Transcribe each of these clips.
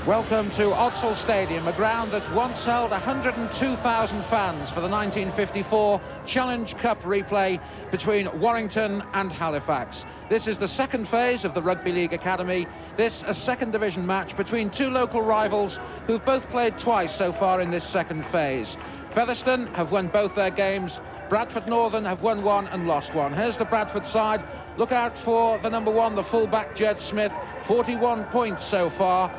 Welcome to Odsal Stadium, a ground that once held 102,000 fans for the 1954 Challenge Cup replay between Warrington and Halifax. This is the second phase of the Rugby League Academy. This a second division match between two local rivals who've both played twice so far in this second phase. Featherstone have won both their games. Bradford Northern have won one and lost one. Here's the Bradford side. Look out for the number one, the fullback Jed Smith. 41 points so far.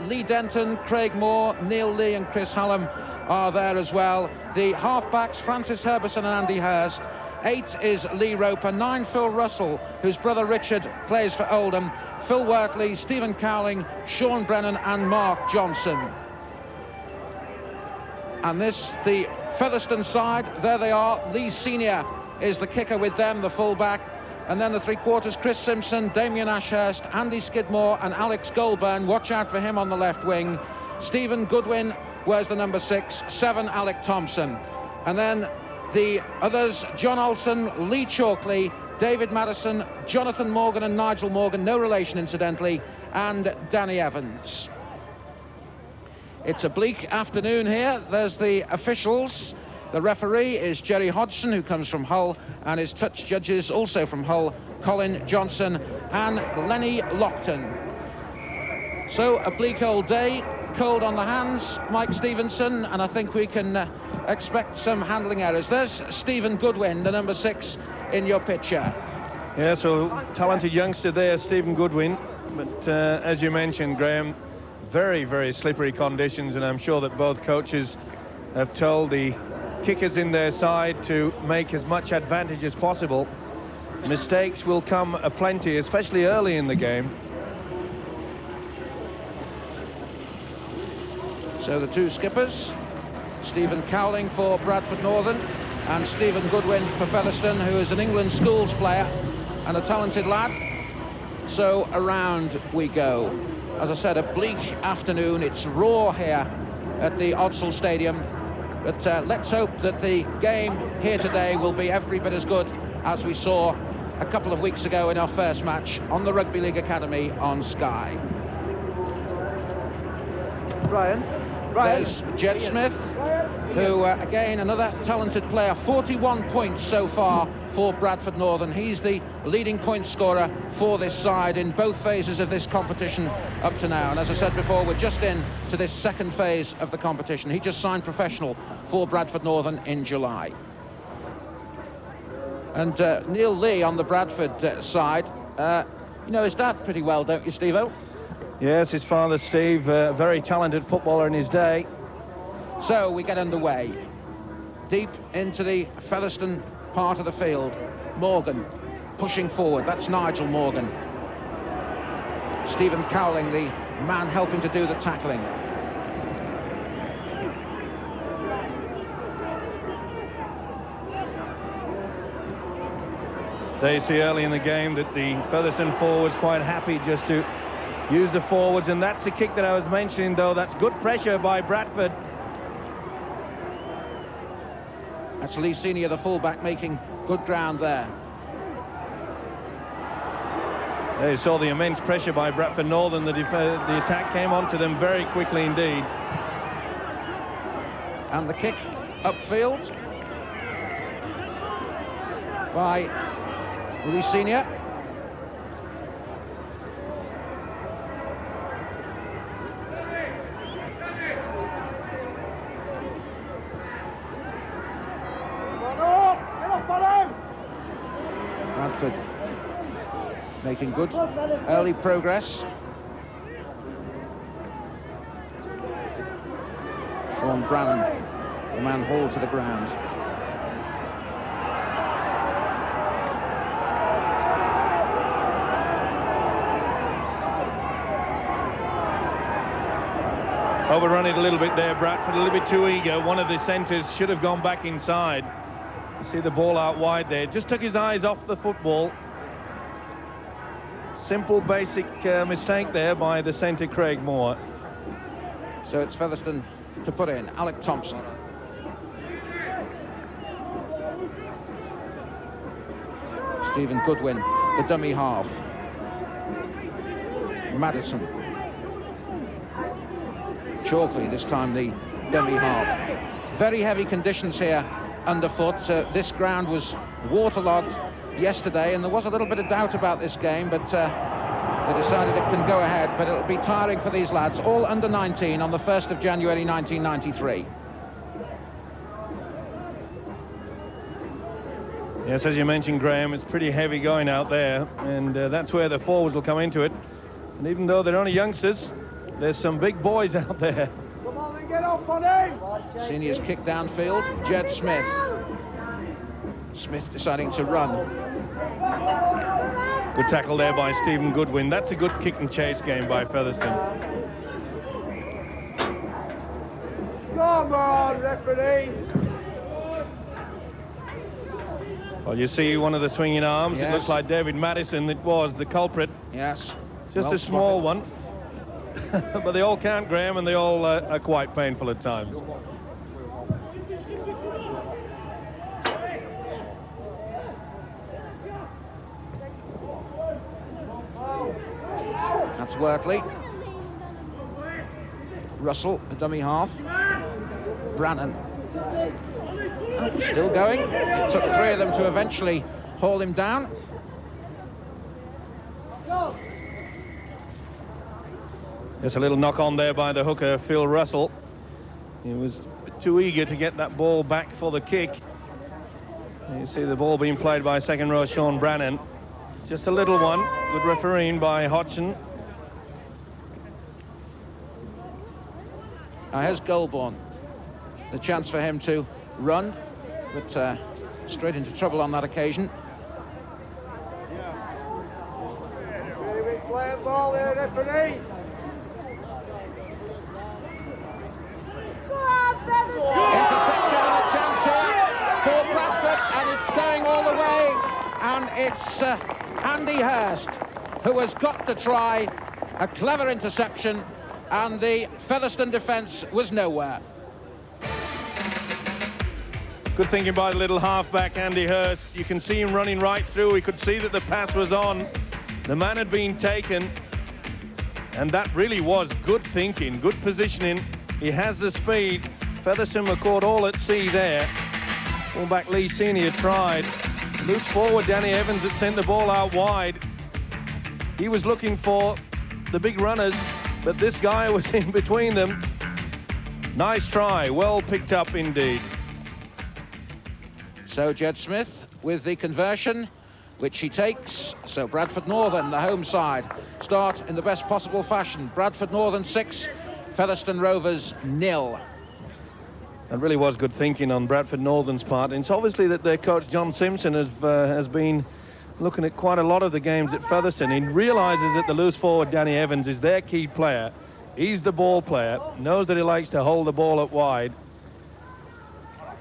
Lee Denton, Craig Moore, Neil Lee and Chris Hallam are there as well. The halfbacks, Francis Herbison and Andy Hurst. 8 is Lee Roper. 9, Phil Russell, whose brother Richard plays for Oldham. Phil Wortley, Stephen Cowling, Sean Brennan and Mark Johnson. And this, the Featherstone side, there they are. Lee Senior is the kicker with them, the fullback. And then the three-quarters, Chris Simpson, Damien Ashurst, Andy Skidmore and Alex Goulburn. Watch out for him on the left wing. Stephen Goodwin wears the number 6. 7, Alec Thompson. And then the others, John Olsen, Lee Chalkley, David Madison, Jonathan Morgan and Nigel Morgan, no relation incidentally, and Danny Evans. It's a bleak afternoon here. There's the officials. The referee is Jerry Hodgson, who comes from Hull, and his touch judges also from Hull, Colin Johnson and Lenny Lockton. So a bleak old day, cold on the hands, Mike Stevenson, and I think we can expect some handling errors. There's Stephen Goodwin, the number 6 in your picture. Yeah, so talented youngster there, Stephen Goodwin, but as you mentioned, Graham, very, very slippery conditions, and I'm sure that both coaches have told the kickers in their side to make as much advantage as possible. Mistakes will come aplenty, especially early in the game. So the two skippers, Stephen Cowling for Bradford Northern and Stephen Goodwin for Featherstone, who is an England schools player and a talented lad. So around we go. As I said, a bleak afternoon. It's raw here at the Odsal Stadium. But let's hope that the game here today will be every bit as good as we saw a couple of weeks ago in our first match on the Rugby League Academy on Sky. Brian. There's Jed Smith, who, again, another talented player. 41 points so far for Bradford Northern. He's the leading point scorer for this side in both phases of this competition up to now. And as I said before, we're just in to this second phase of the competition. He just signed professional for Bradford Northern in July. And Neil Lee on the Bradford side, you know his dad pretty well, don't you, Steve-O? Yes, his father, Steve, very talented footballer in his day. So we get underway. Deep into the Featherstone part of the field. Morgan pushing forward. That's Nigel Morgan. Stephen Cowling, the man helping to do the tackling. They see early in the game that the Featherstone forwards quite happy just to use the forwards, and that's the kick that I was mentioning, though. That's good pressure by Bradford. That's Lee Senior, the fullback, making good ground there. They saw the immense pressure by Bradford Northern. The attack came onto them very quickly indeed. And the kick upfield by Lee Senior. Bradford making good early progress. Sean Brannan, the man hauled to the ground. Overrun it a little bit there, Bradford, a little bit too eager. One of the centres should have gone back inside. You see the ball out wide there. Just took his eyes off the football. Simple, basic mistake there by the centre, Craig Moore. So it's Featherstone to put in. Alec Thompson. Stephen Goodwin, the dummy half. Madison. Chalkley, this time the dummy half. Very heavy conditions here underfoot. This ground was waterlogged yesterday, and there was a little bit of doubt about this game, but they decided it can go ahead. But it'll be tiring for these lads, all under 19 on the 1st of January 1993. Yes, as you mentioned, Graham, it's pretty heavy going out there, and that's where the forwards will come into it. And even though they're only youngsters, there's some big boys out there. Come on, then get up on him! Seniors kick downfield. Jed Smith. Smith deciding to run. Good tackle there by Stephen Goodwin. That's a good kick and chase game by Featherstone. Come on, referee! Well, you see one of the swinging arms. Yes. It looks like David Madison. It was the culprit. Yes. Just well a small spotted. one. But they all count, Graham, and they all are quite painful at times. That's Wortley. Russell, the dummy half. Brannan. Oh, still going. It took 3 of them to eventually haul him down. There's a little knock on there by the hooker, Phil Russell. He was too eager to get that ball back for the kick. You see the ball being played by second row Sean Brannan. Just a little one. Good refereeing by Hodgson. Now here's Goulburn. The chance for him to run, but straight into trouble on that occasion. Playing ball there, referee! Interception and a chance here for Bradford, and it's going all the way, and it's Andy Hurst who has got the try. A clever interception, and the Featherstone defence was nowhere. Good thinking by the little halfback, Andy Hurst. You can see him running right through. He could see that the pass was on. The man had been taken, and that really was good thinking, good positioning. He has the speed. Featherstone were caught all at sea there. Fullback Lee Senior tried. Loose forward, Danny Evans had sent the ball out wide. He was looking for the big runners, but this guy was in between them. Nice try, well picked up indeed. So Jed Smith with the conversion, which he takes. So Bradford Northern, the home side, start in the best possible fashion. Bradford Northern 6, Featherstone Rovers 0. That really was good thinking on Bradford Northern's part. And it's obviously that their coach John Simpson has been looking at quite a lot of the games at Featherstone. He realises that the loose forward Danny Evans is their key player. He's the ball player, knows that he likes to hold the ball up wide.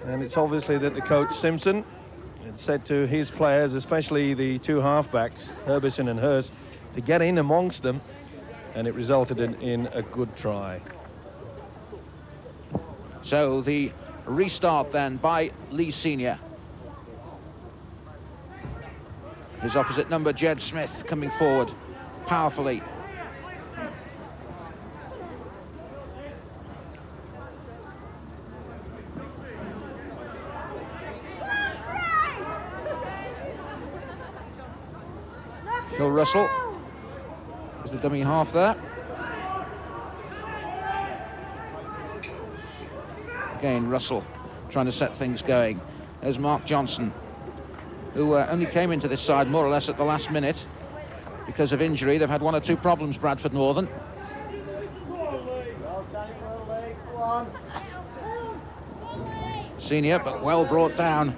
And it's obviously that the coach Simpson had said to his players, especially the 2 halfbacks, Herbison and Hurst, to get in amongst them, and it resulted in a good try. So the restart then by Lee Senior. His opposite number, Jed Smith, coming forward powerfully. Phil Russell is the dummy half there. Again, Russell trying to set things going. There's Mark Johnson, who only came into this side more or less at the last minute because of injury. They've had 1 or 2 problems, Bradford Northern. Senior, but well brought down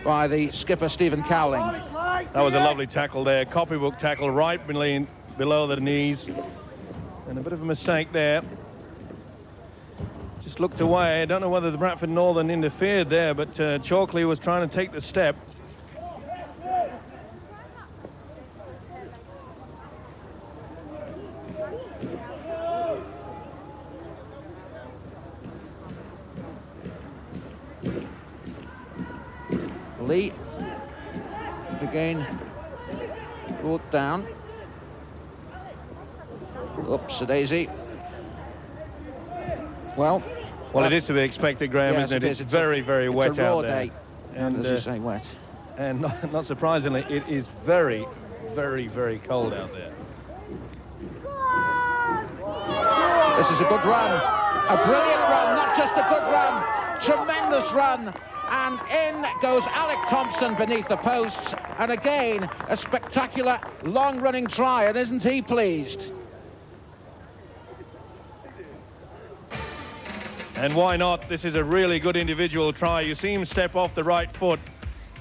by the skipper, Stephen Cowling. That was a lovely tackle there, copybook tackle right below the knees. And a bit of a mistake there. Just looked away. I don't know whether the Bradford Northern interfered there, but Chalkley was trying to take the step. Lee again brought down. Oops, a daisy. Well, it is to be expected, Graham, yes, isn't it? It's It's very, very wet it's a raw out there. day, and as you say, wet. And not surprisingly, it is very, very, very cold out there. This is a good run, a brilliant run, not just a good run, tremendous run. And in goes Alec Thompson beneath the posts. And again, a spectacular long-running try, and isn't he pleased? And why not? This is a really good individual try. You see him step off the right foot.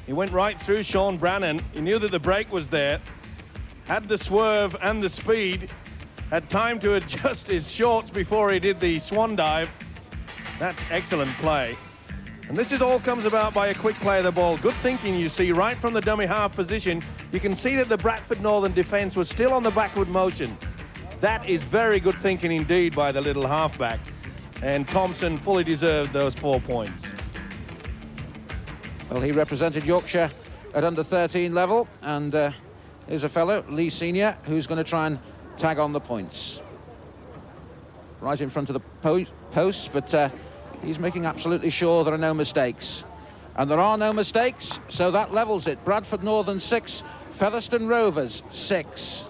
He went right through Sean Brannan. He knew that the break was there, had the swerve and the speed, had time to adjust his shorts before he did the swan dive. That's excellent play. And this all comes about by a quick play of the ball. Good thinking, you see, right from the dummy half position. You can see that the Bradford Northern defence was still on the backward motion. That is very good thinking indeed by the little halfback. And Thompson fully deserved those 4 points. Well, he represented Yorkshire at under-13 level, and here's a fellow, Lee Senior, who's going to try and tag on the points. Right in front of the post, but he's making absolutely sure there are no mistakes. And there are no mistakes, so that levels it. Bradford Northern 6, Featherstone Rovers 6.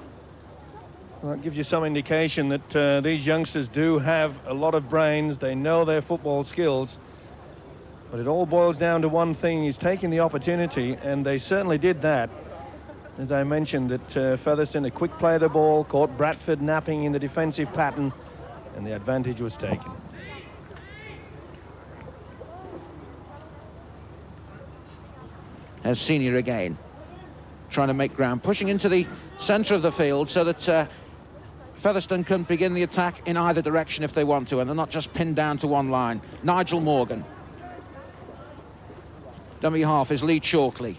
Well, that gives you some indication that these youngsters do have a lot of brains. They know their football skills. But it all boils down to one thing. He's taking the opportunity, and they certainly did that. As I mentioned, that Featherstone, a quick play of the ball, caught Bradford napping in the defensive pattern, and the advantage was taken. As Senior again, trying to make ground, pushing into the centre of the field so that Featherstone can begin the attack in either direction if they want to, and they're not just pinned down to one line. Nigel Morgan. Dummy half is Lee Chalkley.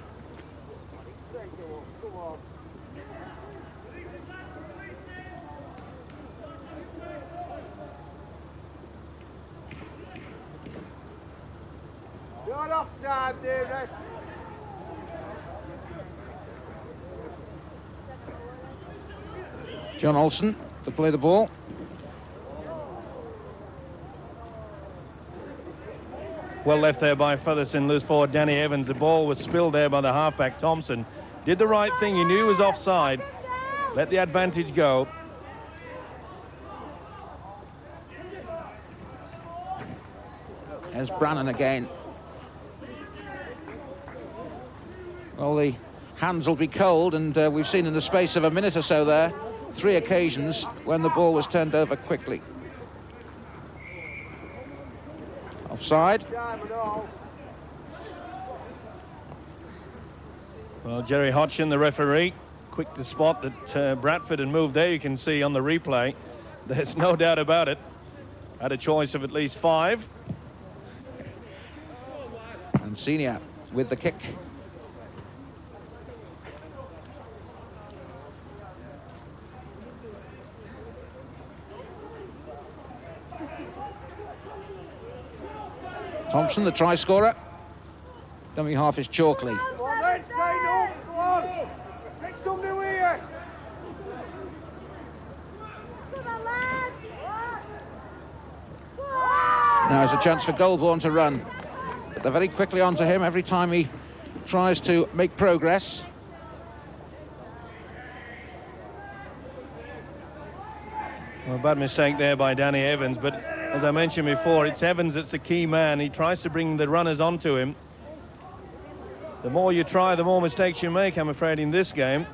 You're offside, David. John Olsen to play the ball. Well left there by Featherstone, loose forward Danny Evans. The ball was spilled there by the halfback Thompson. Did the right thing, he knew he was offside. Let the advantage go. There's Brannan again. Well, the hands will be cold, and we've seen in the space of a minute or so there 3 occasions when the ball was turned over quickly. Offside. Well, Jerry Hodgson, the referee, quick to spot that Bradford had moved there. You can see on the replay, there's no doubt about it. Had a choice of at least 5. And Senior with the kick. Thompson, the try scorer. Dummy half is Chalkley. Go on, then, stand up, go on. Take somebody with you. Now there's a chance for Goulburn to run. But they're very quickly onto him every time he tries to make progress. Well, bad mistake there by Danny Evans, but as I mentioned before, it's Evans that's the key man. He tries to bring the runners onto him. The more you try, the more mistakes you make, I'm afraid, in this game.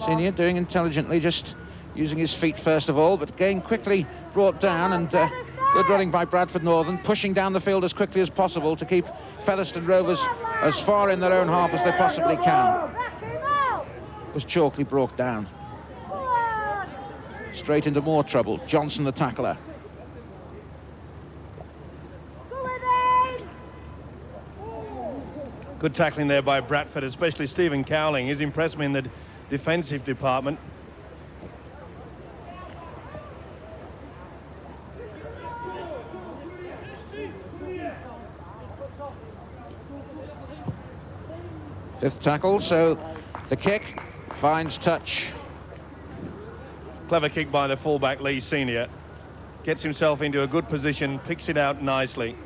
Senior doing intelligently, just using his feet first of all, but again quickly brought down, and good running by Bradford Northern, pushing down the field as quickly as possible to keep Featherstone Rovers as far in their own half as they possibly can. Was Chalkley brought down. Straight into more trouble. Johnson the tackler. Good tackling there by Bradford, especially Stephen Cowling. He's impressed me in the defensive department. Fifth tackle, so the kick finds touch. Clever kick by the fullback, Lee Senior. Gets himself into a good position, picks it out nicely.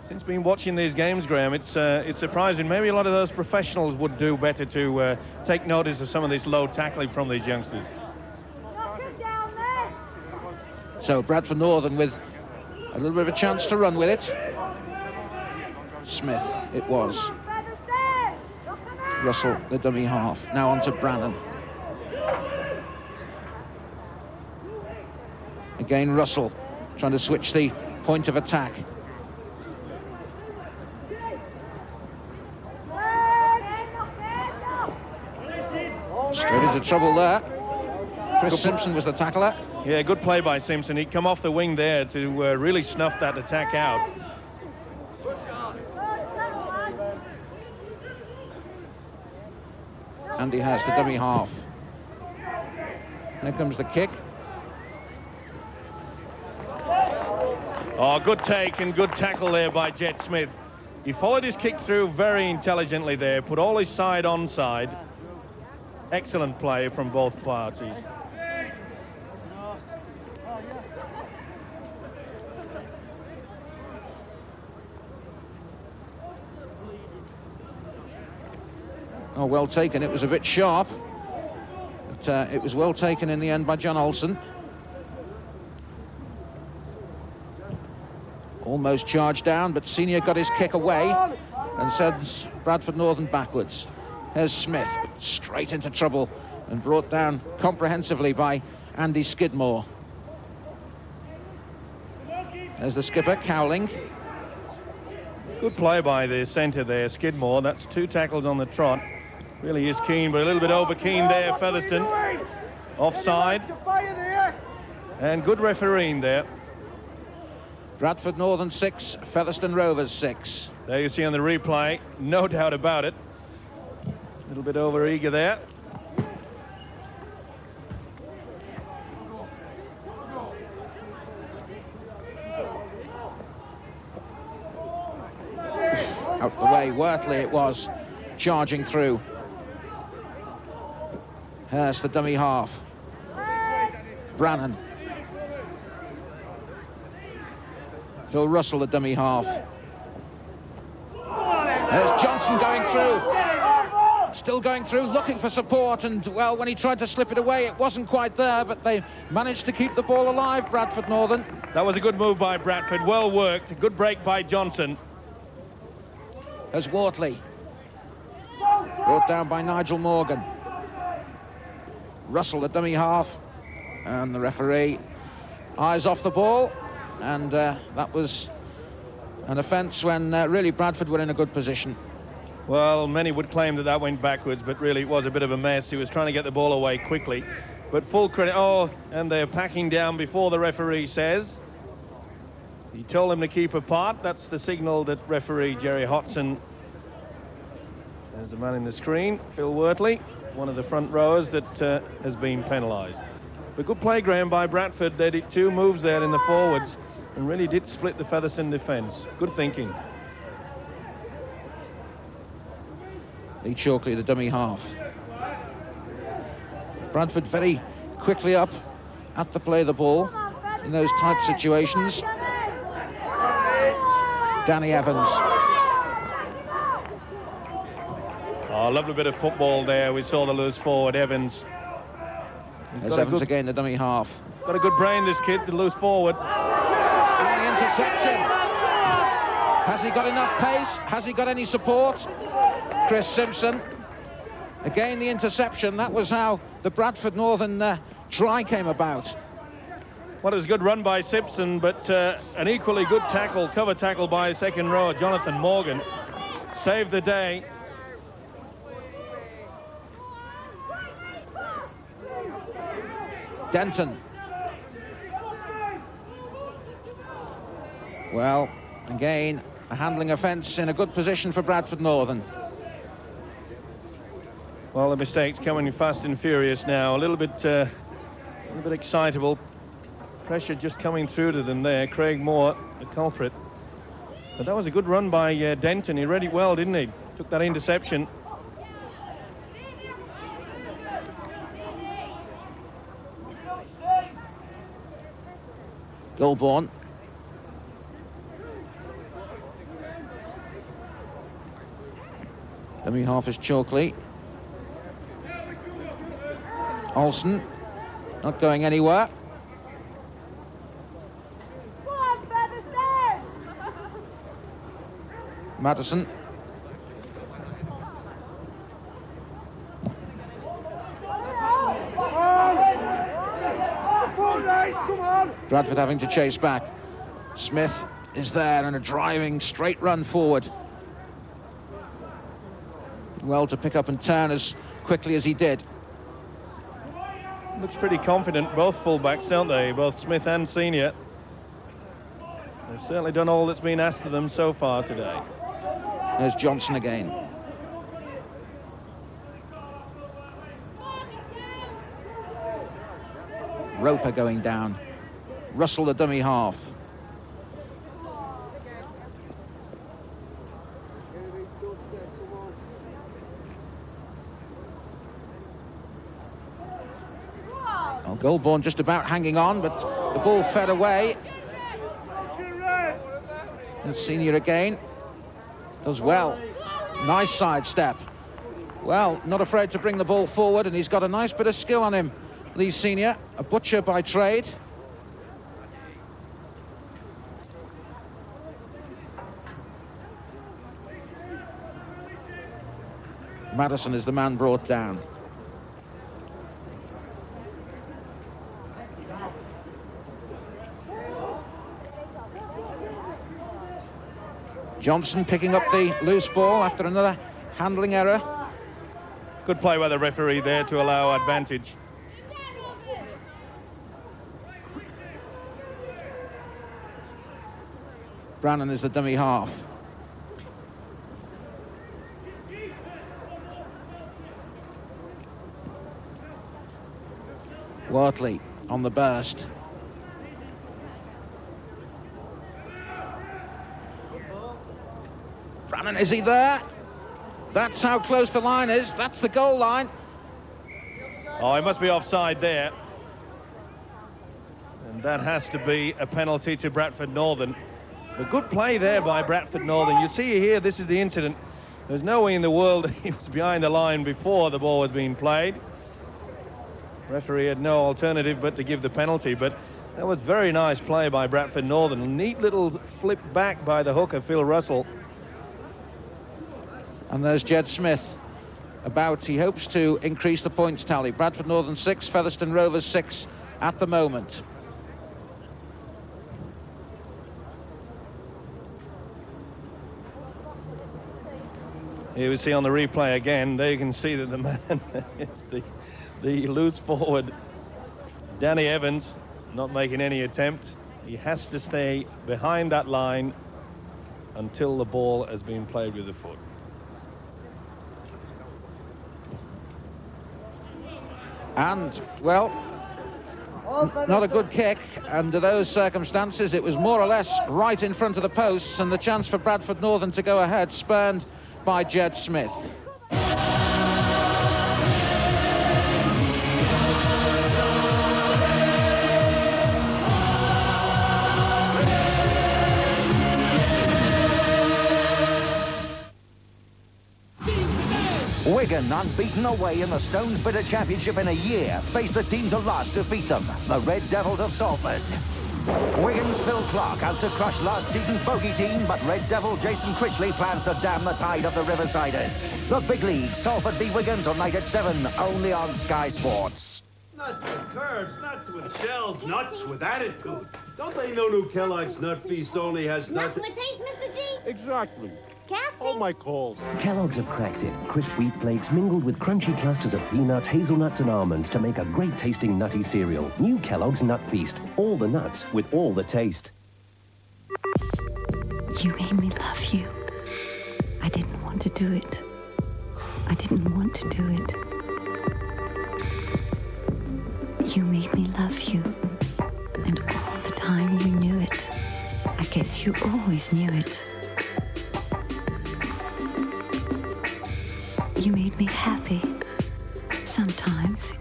Since been watching these games, Graham, it's surprising. Maybe a lot of those professionals would do better to take notice of some of this low tackling from these youngsters. So Bradford Northern with a little bit of a chance to run with it. Smith it was. Russell, the dummy half. Now on to Brannan. Again, Russell trying to switch the point of attack. Straight into trouble there. Chris Simpson was the tackler. Yeah, good play by Simpson. He'd come off the wing there to really snuff that attack out. Andy has the dummy half. There comes the kick. Oh, good take and good tackle there by Jet Smith. He followed his kick through very intelligently there, put all his side on side. Excellent play from both parties. Oh, well taken. It was a bit sharp, but it was well taken in the end by John Olsen. Almost charged down, but Senior got his kick away and sends Bradford Northern backwards. Here's Smith, but straight into trouble and brought down comprehensively by Andy Skidmore. There's the skipper, Cowling. Good play by the centre there, Skidmore. That's 2 tackles on the trot. Really is keen, but a little bit over keen there, Featherstone. Offside. And good refereeing there. Bradford Northern 6, Featherstone Rovers 6. There you see on the replay, no doubt about it. A little bit over eager there. Out the way, Wortley it was, charging through. Here's the dummy half. Brannan. Phil Russell, the dummy half. There's Johnson going through. Still going through, looking for support, and, well, when he tried to slip it away, it wasn't quite there, but they managed to keep the ball alive, Bradford Northern. That was a good move by Bradford, well worked. A good break by Johnson. There's Wortley. Brought down by Nigel Morgan. Russell, the dummy half, and the referee eyes off the ball, and that was an offence when really Bradford were in a good position. Well, many would claim that that went backwards, but really it was a bit of a mess. He was trying to get the ball away quickly, but full credit. Oh, and they're packing down before the referee says. He told them to keep apart. That's the signal that referee Jerry Hodson. There's a man in the screen, Phil Wortley, one of the front rowers that has been penalised. But good play, Graham, by Bradford. They did 2 moves there in the forwards and really did split the Featherstone defence. Good thinking. Lee Chalkley, the dummy half. Bradford very quickly up at the play of the ball in those type situations. Danny Evans. Oh, lovely bit of football there. We saw the loose forward, Evans. There's Evans again, the dummy half. Got a good brain, this kid, the loose forward. And the interception. Has he got enough pace? Has he got any support? Chris Simpson. Again, the interception. That was how the Bradford Northern try came about. What a good run by Simpson, but an equally good tackle, cover tackle by second rower Jonathan Morgan. Saved the day. Denton. Well, again, A handling offence in a good position for Bradford Northern. Well, the mistake's coming fast and furious now. A little bit excitable. Pressure just coming through to them there. Craig Moore, the culprit. But that was a good run by Denton. He read it well, didn't he? Took that interception. Goulbourne. Dummy half is Chalkley. Olsen, not going anywhere. Madison. Bradford having to chase back. Smith is there and a driving straight run forward. Well to pick up and turn as quickly as he did. Looks pretty confident, both fullbacks, don't they? Both Smith and Senior. They've certainly done all that's been asked of them so far today. There's Johnson again. Roper going down. Russell, the dummy half. Well, Goulbourne just about hanging on, but the ball fed away. And Senior again. Does well. Nice sidestep. Well, not afraid to bring the ball forward, and he's got a nice bit of skill on him. Lee Senior, a butcher by trade. Madison is the man brought down. Johnson picking up the loose ball after another handling error. Good play by the referee there to allow advantage. Brannan is the dummy half. Wortley on the burst. Brannan, is he there? That's how close the line is. That's the goal line. Oh, he must be offside there. And that has to be a penalty to Bradford Northern. A good play there by Bradford Northern. You see here, this is the incident. There's no way in the world he was behind the line before the ball was being played. Referee had no alternative but to give the penalty, but that was very nice play by Bradford Northern. A neat little flip back by the hooker, Phil Russell. And there's Jed Smith. He hopes to increase the points tally. Bradford Northern 6, Featherstone Rovers 6 at the moment. Here we see on the replay again, there you can see that the man is the loose forward, Danny Evans, not making any attempt. He has to stay behind that line until the ball has been played with the foot. And, well, not a good kick. Under those circumstances, it was more or less right in front of the posts, and the chance for Bradford Northern to go ahead spurned by Jed Smith. Wigan, unbeaten away in the Stones Bitter Championship in a year, face the team to last defeat them, the Red Devils of Salford. Wigan's Phil Clark out to crush last season's bogey team, but Red Devil Jason Critchley plans to dam the tide of the Riversiders. The big league, Salford v Wigan tonight at 7, only on Sky Sports. Nuts with curves, nuts with shells, nuts with attitude. Don't they know new Kellogg's Nut Feast only has nuts? Nuts with taste, Mr. G? Exactly. Casting? Oh, my calls. Kellogg's have cracked it. Crisp wheat flakes mingled with crunchy clusters of peanuts, hazelnuts and almonds to make a great-tasting nutty cereal. New Kellogg's Nut Feast. All the nuts with all the taste. You made me love you. I didn't want to do it. I didn't want to do it. You made me love you. And all the time you knew it. I guess you always knew it. You made me happy. Sometimes.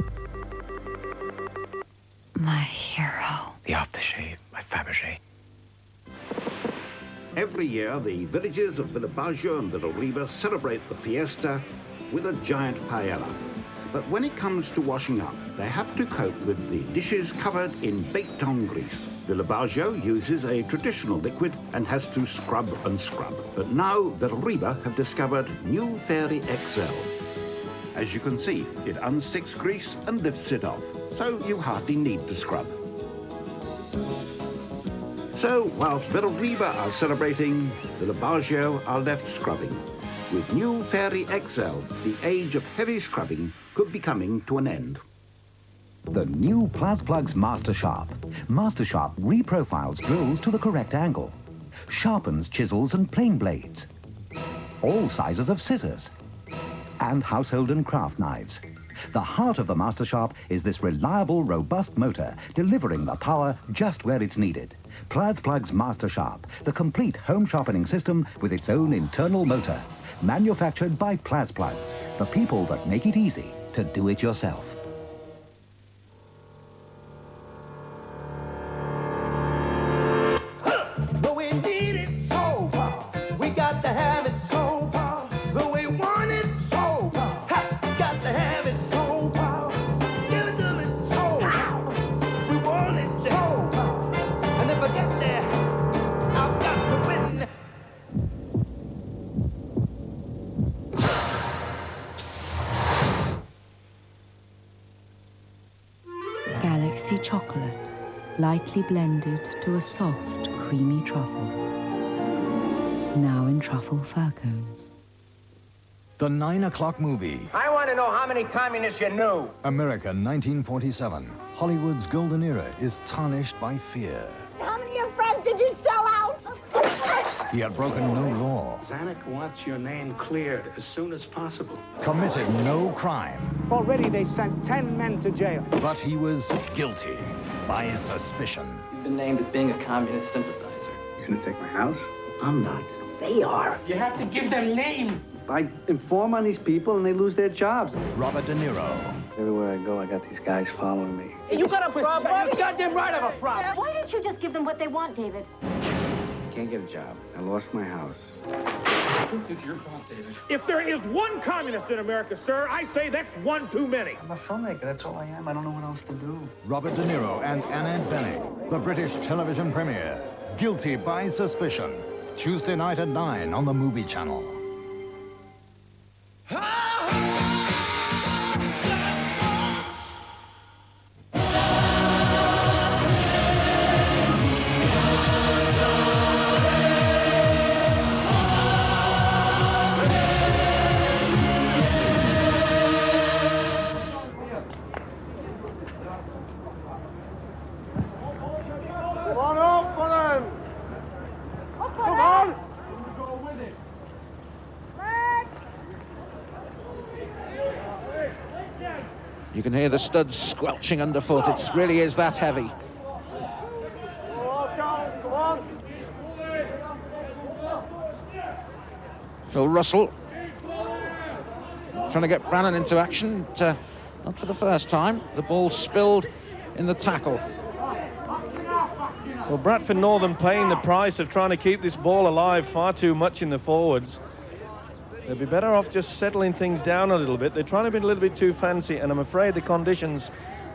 My hero. The aftershave by Fabergé. Every year, the villages of Villabaggio and Villariba celebrate the fiesta with a giant paella. But when it comes to washing up, they have to cope with the dishes covered in baked-on grease. Villabaggio uses a traditional liquid and has to scrub and scrub. But now, Villariba have discovered new Fairy XL. As you can see, it unsticks grease and lifts it off, so you hardly need to scrub. So, whilst Villariba are celebrating, Villabaggio are left scrubbing. With new Fairy XL, the age of heavy scrubbing could be coming to an end. The new Plasplug's Master Sharp. Master Sharp reprofiles drills to the correct angle, sharpens chisels and plane blades, all sizes of scissors, and household and craft knives. The heart of the Master Sharp is this reliable, robust motor, delivering the power just where it's needed. Plasplug's Master Sharp, the complete home sharpening system with its own internal motor. Manufactured by Plasplugs, the people that make it easy to do it yourself. But we need it so bad. We got to have it so bad. But we want it so bad. Got to have it so bad. Give it to me so bad. We want it so bad. And if I get there, I've got to win. Galaxy chocolate, lightly blended to a soft, creamy truffle. Now in truffle fir cones. The 9 o'clock movie. I want to know how many communists you knew. America, 1947. Hollywood's golden era is tarnished by fear. How many of your friends did you sell out? He had broken no law, Zanuck wants your name cleared as soon as possible. committed no crime, Already they sent 10 men to jail. but he was guilty by suspicion. You've been named as being a communist sympathizer. You gonna take my house? I'm not. They are. You have to give them names. I inform on these people and they lose their jobs. Robert De Niro. Everywhere I go, I got these guys following me. Hey, you got a problem? You goddamn right I have a problem. Why don't you just give them what they want, David? Can't get a job. I lost my house. This is your fault, David. If there is one communist in America, sir, I say that's one too many. I'm a filmmaker. That's all I am. I don't know what else to do. Robert De Niro and Annette Bening. The British television premiere. Guilty by suspicion. Tuesday night at 9 on the Movie Channel. Come on, open him! Come on! You can hear the studs squelching underfoot. It really is that heavy. Come on! Phil Russell trying to get Brannan into action, but not for the first time. The ball spilled in the tackle. Well, Bradford Northern paying the price of trying to keep this ball alive far too much in the forwards. They'd be better off just settling things down a little bit. They're trying to be a little bit too fancy, and I'm afraid the conditions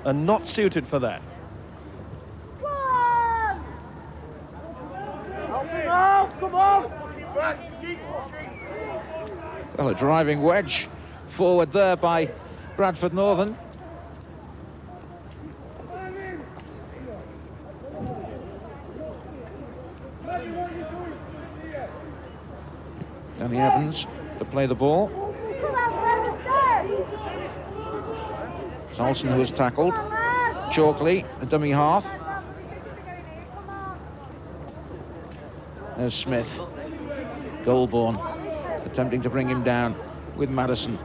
are not suited for that. Come on! Well, a driving wedge forward there by Bradford Northern. Danny Evans to play the ball. It's Olsen who was tackled. Chalkley, a dummy half. There's Smith. Goulburn attempting to bring him down with Madison.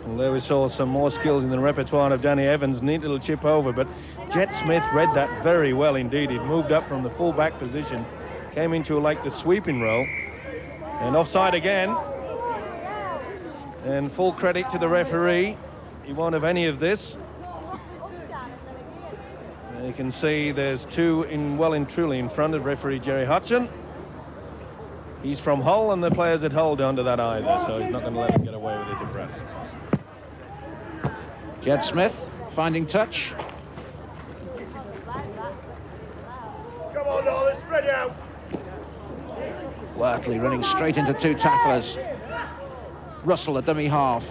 Well, there we saw some more skills in the repertoire of Danny Evans. Neat little chip over, but Jet Smith read that very well indeed. He'd moved up from the full-back position, came into like the sweeping role, and offside again. And full credit to the referee. He won't have any of this. You can see there's two well and truly in front of referee Jerry Hudson. He's from Hull, and the players at Hull don't do that either, so he's not going to let him get away with it at Bradford. Jed Smith finding touch. Come on, Nolan, spread out. Wortley running straight into two tacklers. Russell, a dummy half.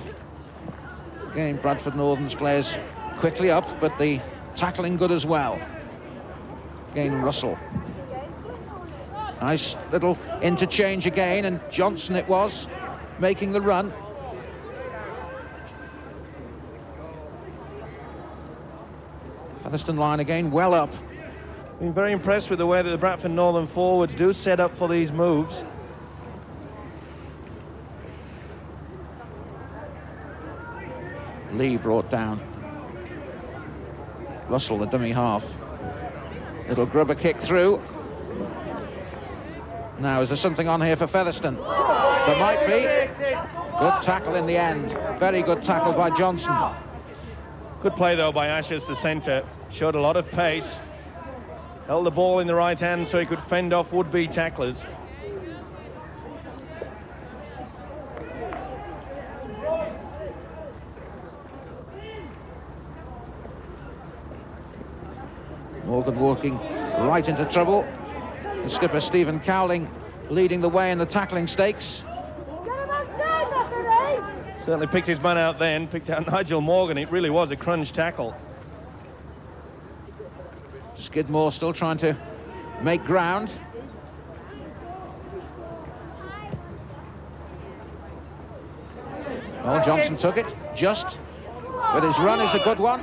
Again, Bradford Northern's players quickly up, but the tackling good as well. Again, Russell. Nice little interchange again, and Johnson it was, making the run. Featherstone line again, well up. Been very impressed with the way that the Bradford Northern forwards do set up for these moves. Lee brought down. Russell, the dummy half. Little grubber kick through. Now, is there something on here for Featherstone? There might be. Good tackle in the end. Very good tackle by Johnson. Good play, though, by Ashes, the centre. Showed a lot of pace. Held the ball in the right hand so he could fend off would-be tacklers. Morgan walking right into trouble. The skipper, Stephen Cowling, leading the way in the tackling stakes. Certainly picked his man out then, picked out Nigel Morgan. It really was a crunch tackle. Skidmore still trying to make ground. Oh, Johnson took it, just. But his run is a good one.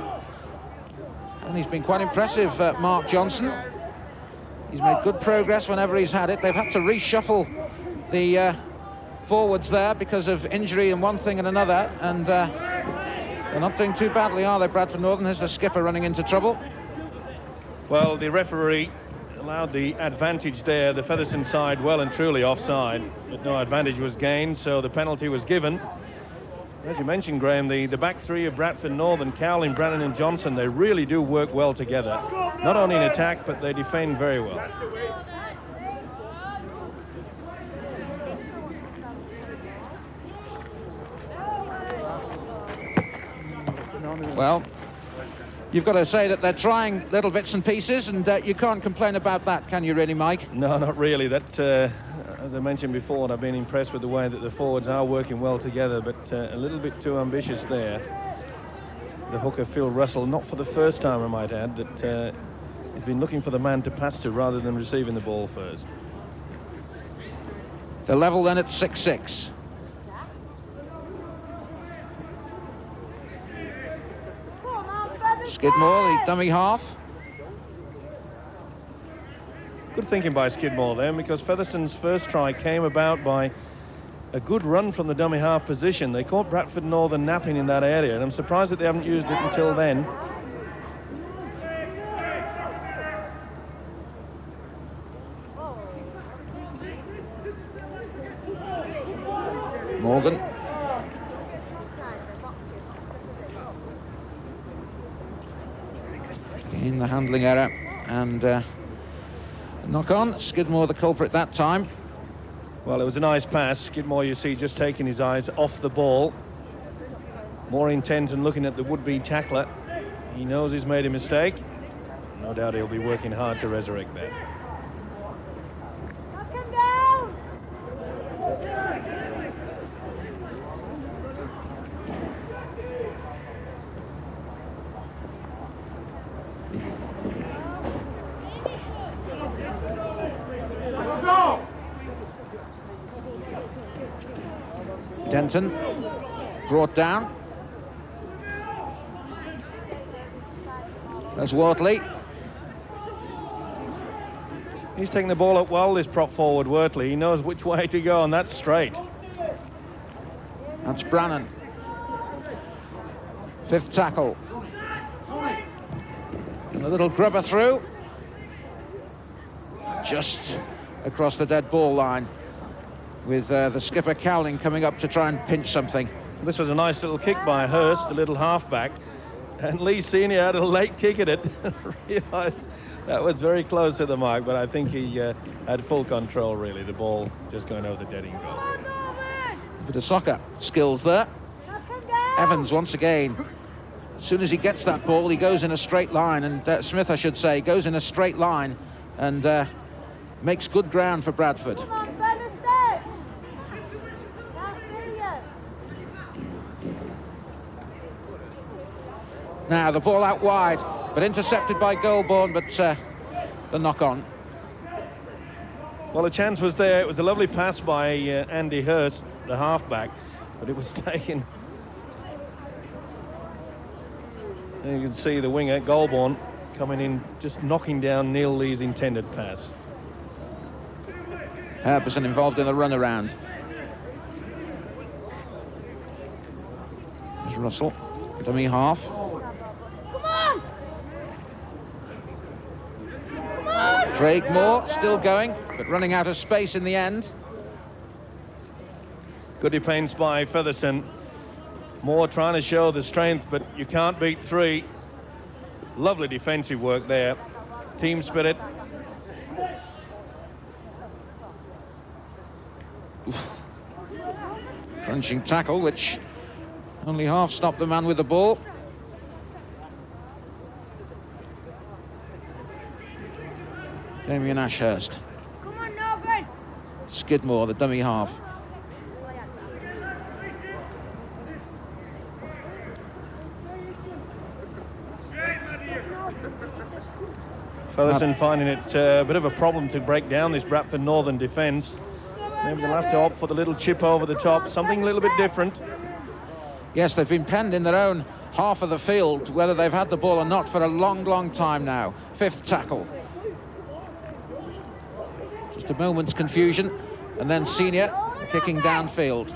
And he's been quite impressive, Mark Johnson. He's made good progress whenever he's had it. They've had to reshuffle the forwards there because of injury and one thing and another. And they're not doing too badly, are they, Bradford Northern? Here's the skipper running into trouble. Well, the referee allowed the advantage there. The Featherstone side well and truly offside, but no advantage was gained, so the penalty was given. As you mentioned, Graham, the back three of Bradford Northern, Cowling, Brannan and Johnson, they really do work well together. Not only in attack, but they defend very well. Well, you've got to say that they're trying little bits and pieces, and you can't complain about that, can you really, Mike? No, not really. That, as I mentioned before, I've been impressed with the way that the forwards are working well together, but a little bit too ambitious there. The hooker, Phil Russell, not for the first time, I might add, that he's been looking for the man to pass to rather than receiving the ball first. The level then at 6-6. Skidmore, the dummy half. Good thinking by Skidmore then, because Featherstone's first try came about by a good run from the dummy half position. They caught Bradford Northern napping in that area, and I'm surprised that they haven't used it until then. Morgan. In the handling error, and knock on. Skidmore the culprit that time. Well, it was a nice pass. Skidmore, you see, just taking his eyes off the ball. More intent and looking at the would-be tackler. He knows he's made a mistake. No doubt he'll be working hard to resurrect that. Denton brought down. There's Wortley. He's taking the ball up well, this prop forward, Wortley. He knows which way to go, and that's straight. That's Brannan. 5th tackle. And a little grubber through. Just across the dead ball line, with the skipper Cowling coming up to try and pinch something. This was a nice little kick by Hurst, the little halfback. And Lee Senior had a late kick at it. Realised that was very close to the mark, but I think he had full control, really. The ball just going over the deading goal. A bit of soccer skills there. Evans once again. As soon as he gets that ball, he goes in a straight line, and Smith, I should say, goes in a straight line and makes good ground for Bradford. Now the ball out wide, but intercepted by Goulburn, but the knock-on. Well, the chance was there. It was a lovely pass by Andy Hurst, the halfback, but it was taken. And you can see the winger, Goulburn, coming in, just knocking down Neil Lee's intended pass. Herberson involved in the runaround. There's Russell, dummy half. Craig Moore still going, but running out of space in the end. Good defence by Featherstone. Moore trying to show the strength, but you can't beat 3. Lovely defensive work there. Team spirit. Oof. Crunching tackle, which only half stopped the man with the ball. Damien Ashurst. Come on, Norbert. Skidmore, the dummy half. Featherstone finding it a bit of a problem to break down this Bradford Northern defence. Maybe they'll have to opt for the little chip over the top, something a little bit different. Yes, they've been penned in their own half of the field, whether they've had the ball or not, for a long, long time now. 5th tackle. Just a moment's confusion, and then Senior kicking downfield.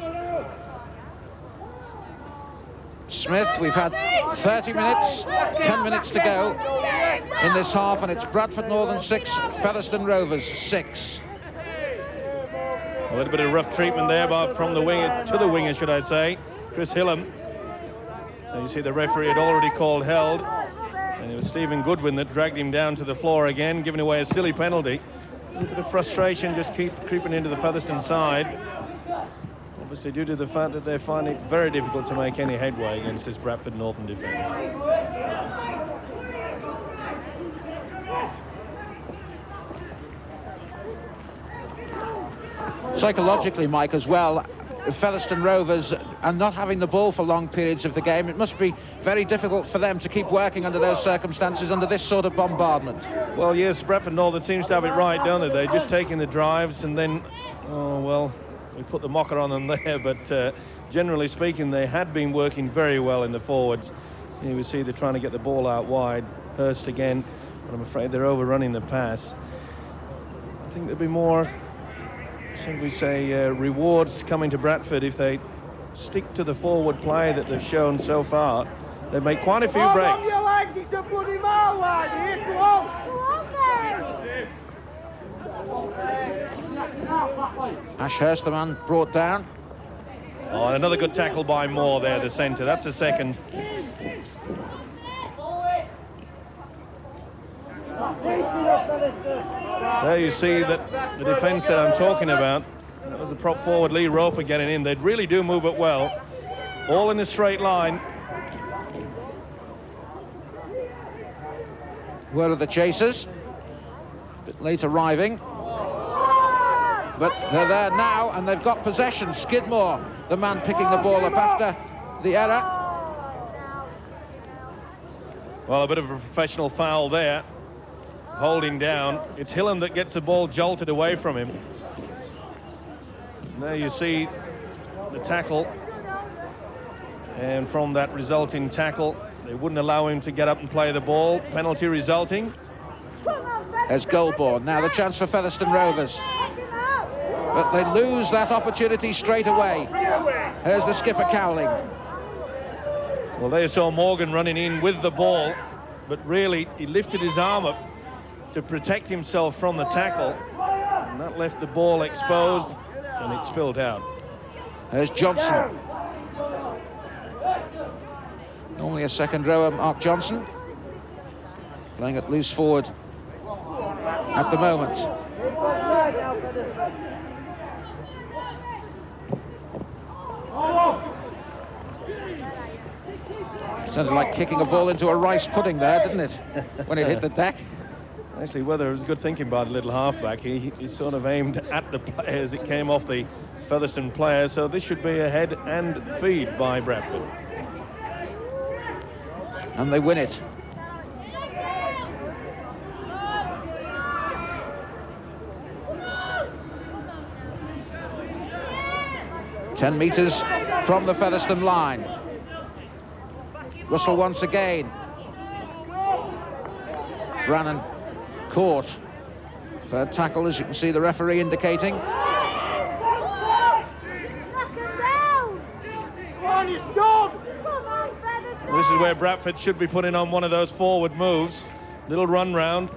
Smith, we've had 30 minutes, 10 minutes to go in this half, and it's Bradford Northern 6, Featherstone Rovers 6. A little bit of rough treatment there from the winger to the winger, should I say, Chris Hillam. And you see the referee had already called held, and it was Stephen Goodwin that dragged him down to the floor again, giving away a silly penalty. A little bit of frustration just keep creeping into the Featherstone side. Obviously due to the fact that they find it very difficult to make any headway against this Bradford Northern defence. Psychologically, Mike, as well, Featherstone Rovers are not having the ball for long periods of the game. It must be very difficult for them to keep working under those circumstances, under this sort of bombardment. Well, yes, Bradford Northern seems to have it right, don't they? They're just taking the drives and then, oh, well, we put the mocker on them there, but generally speaking, they had been working very well in the forwards. You will see they're trying to get the ball out wide. Hurst again, but I'm afraid they're overrunning the pass. I think there'll be more, shall we say, rewards coming to Bradford if they stick to the forward play that they've shown so far. They've made quite a few breaks. Ashurst, the man brought down. Oh, and another good tackle by Moore there, the centre. That's a second. There you see that the defence that I'm talking about. That was the prop forward Lee Roper getting in. They really do move it well. All in a straight line. Where are the chasers? A bit late arriving. But they're there now, and they've got possession. Skidmore, the man picking the ball up after the error. Well, a bit of a professional foul there. Holding down. It's Hillam that gets the ball jolted away from him. There you see the tackle. And from that resulting tackle, they wouldn't allow him to get up and play the ball. Penalty resulting. There's Goulburn. Now the chance for Featherstone Rovers. But they lose that opportunity straight away. Here's the skipper Cowling. Well, they saw Morgan running in with the ball, but really he lifted his arm up to protect himself from the tackle, and that left the ball exposed, and it spilled out. There's Johnson. Normally a second rower, Mark Johnson, playing at loose forward at the moment. Sounded like kicking a ball into a rice pudding there, didn't it, when it hit the deck? Actually, whether it was good thinking by the little halfback, he sort of aimed at the players. It came off the Featherstone player, so this should be a head and feed by Bradford. And they win it. Ten metres from the Featherstone line. Russell once again. Brannan caught. Third tackle, as you can see the referee indicating. Well, this is where Bradford should be putting on one of those forward moves. Little run round.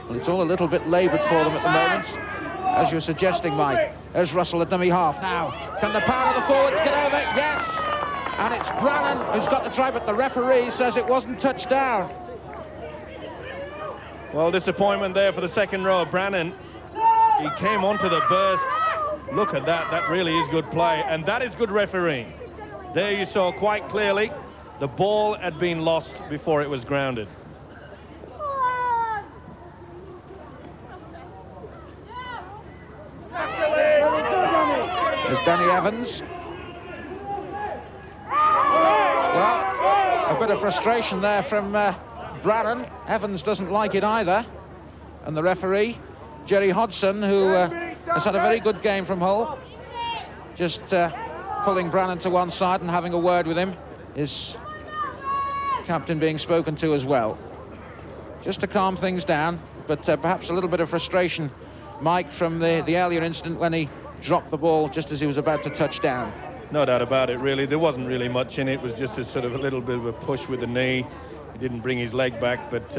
Well, it's all a little bit laboured for them at the moment, as you were suggesting, Mike. There's Russell at dummy half now. Can the power of the forwards get over? Yes! And it's Brannan who's got the try, but the referee says it wasn't touched down. Well, disappointment there for the second row. Brannan, he came onto the burst. Look at that. That really is good play. And that is good refereeing. There you saw quite clearly the ball had been lost before it was grounded. There's Danny Evans. Well, a bit of frustration there from Brannan. Evans doesn't like it either. And the referee, Jerry Hodgson, who has had a very good game from Hull, just pulling Brannan to one side and having a word with him. His captain being spoken to as well. Just to calm things down, but perhaps a little bit of frustration, Mike, from the earlier incident when he dropped the ball just as he was about to touch down. No doubt about it, really. There wasn't really much in it. It was just a sort of a little bit of a push with the knee. He didn't bring his leg back, but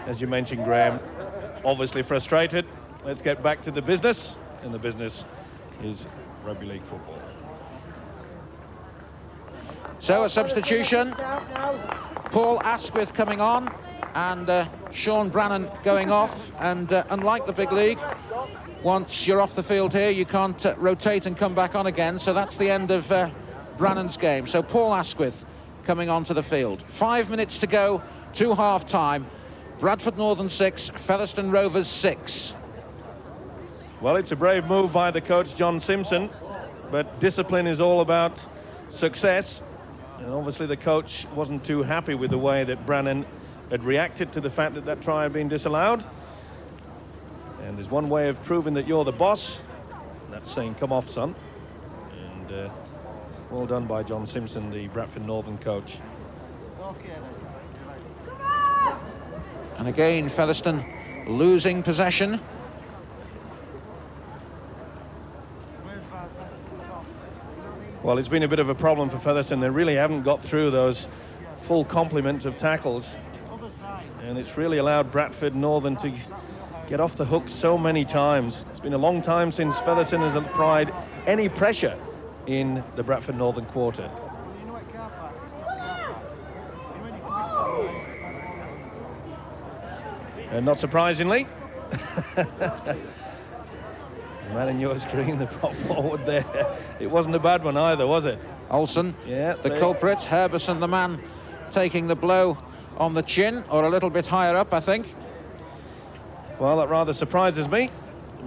as you mentioned, Graham, obviously frustrated. Let's get back to the business, and the business is rugby league football. So a substitution. Paul Asquith coming on, and Sean Brannan going off. And unlike the big league, once you're off the field here, you can't rotate and come back on again. So that's the end of Brannan's game. So Paul Asquith coming onto the field. 5 minutes to go to half-time. Bradford Northern 6, Featherstone Rovers 6. Well, it's a brave move by the coach, John Simpson, but discipline is all about success. And obviously the coach wasn't too happy with the way that Brannan had reacted to the fact that that try had been disallowed. And there's one way of proving that you're the boss. That's saying, come off, son. And well done by John Simpson, the Bradford Northern coach. And again, Featherstone losing possession. Well, it's been a bit of a problem for Featherstone. They really haven't got through those full complement of tackles. And it's really allowed Bradford Northern to get off the hook so many times. It's been a long time since Featherstone has applied any pressure in the Bradford Northern quarter. And not surprisingly, the man in your screen, the prop forward there, it wasn't a bad one either, was it? Olsen, yeah, the culprit. Herbison, the man taking the blow on the chin, or a little bit higher up, I think. Well, that rather surprises me.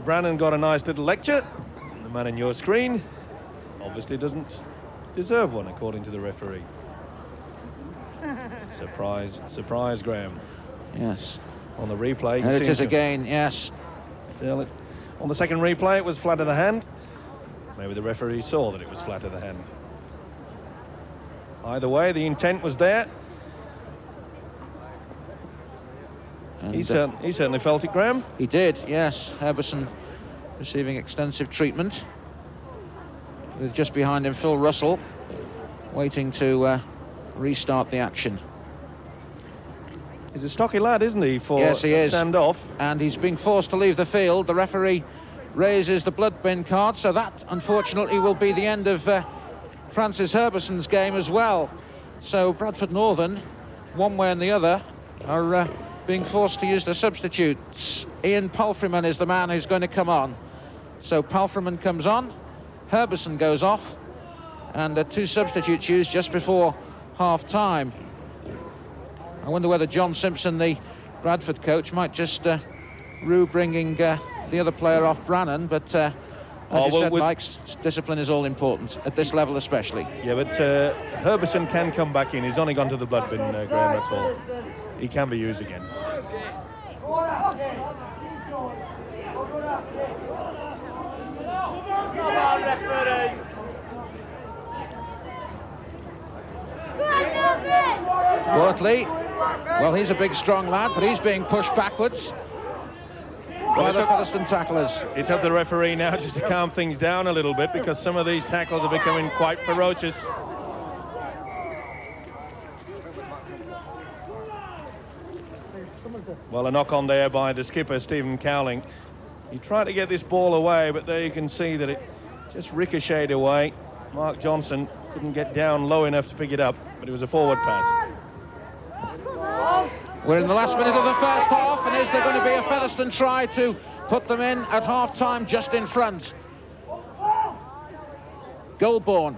Brannan got a nice little lecture. The man in your screen obviously doesn't deserve one, according to the referee. Surprise, surprise, Graham. Yes. On the replay, There it is again, yes. Still, on the second replay, it was flat of the hand. Maybe the referee saw that it was flat of the hand. Either way, the intent was there. And, he certainly felt it, Graham. He did, yes. Herberson receiving extensive treatment. With just behind him Phil Russell, waiting to restart the action. He's a stocky lad, isn't he, for yes, he is. Standoff? And he's being forced to leave the field. The referee raises the blood bin card, so that, unfortunately, will be the end of Francis Herberson's game as well. So Bradford Northern, one way and the other, are being forced to use the substitutes. Ian Palfreyman is the man who's going to come on. So Palfreyman comes on, Herberson goes off, and 2 substitutes used just before half-time. I wonder whether John Simpson, the Bradford coach, might just rue bringing the other player off Brannan, but as you said, Mike, discipline is all important, at this level especially. Yeah, but Herberson can come back in. He's only gone to the blood bin, Graham, that's all. He can be used again. Wortley, well, he's a big, strong lad, but he's being pushed backwards by the Featherstone tacklers. It's up to the referee now just to calm things down a little bit, because some of these tackles are becoming quite ferocious. Well, a knock on there by the skipper, Stephen Cowling. He tried to get this ball away, but there you can see that it just ricocheted away. Mark Johnson couldn't get down low enough to pick it up, but it was a forward pass. We're in the last minute of the first half, and is there going to be a Featherstone try to put them in at half-time just in front? Goulbourne.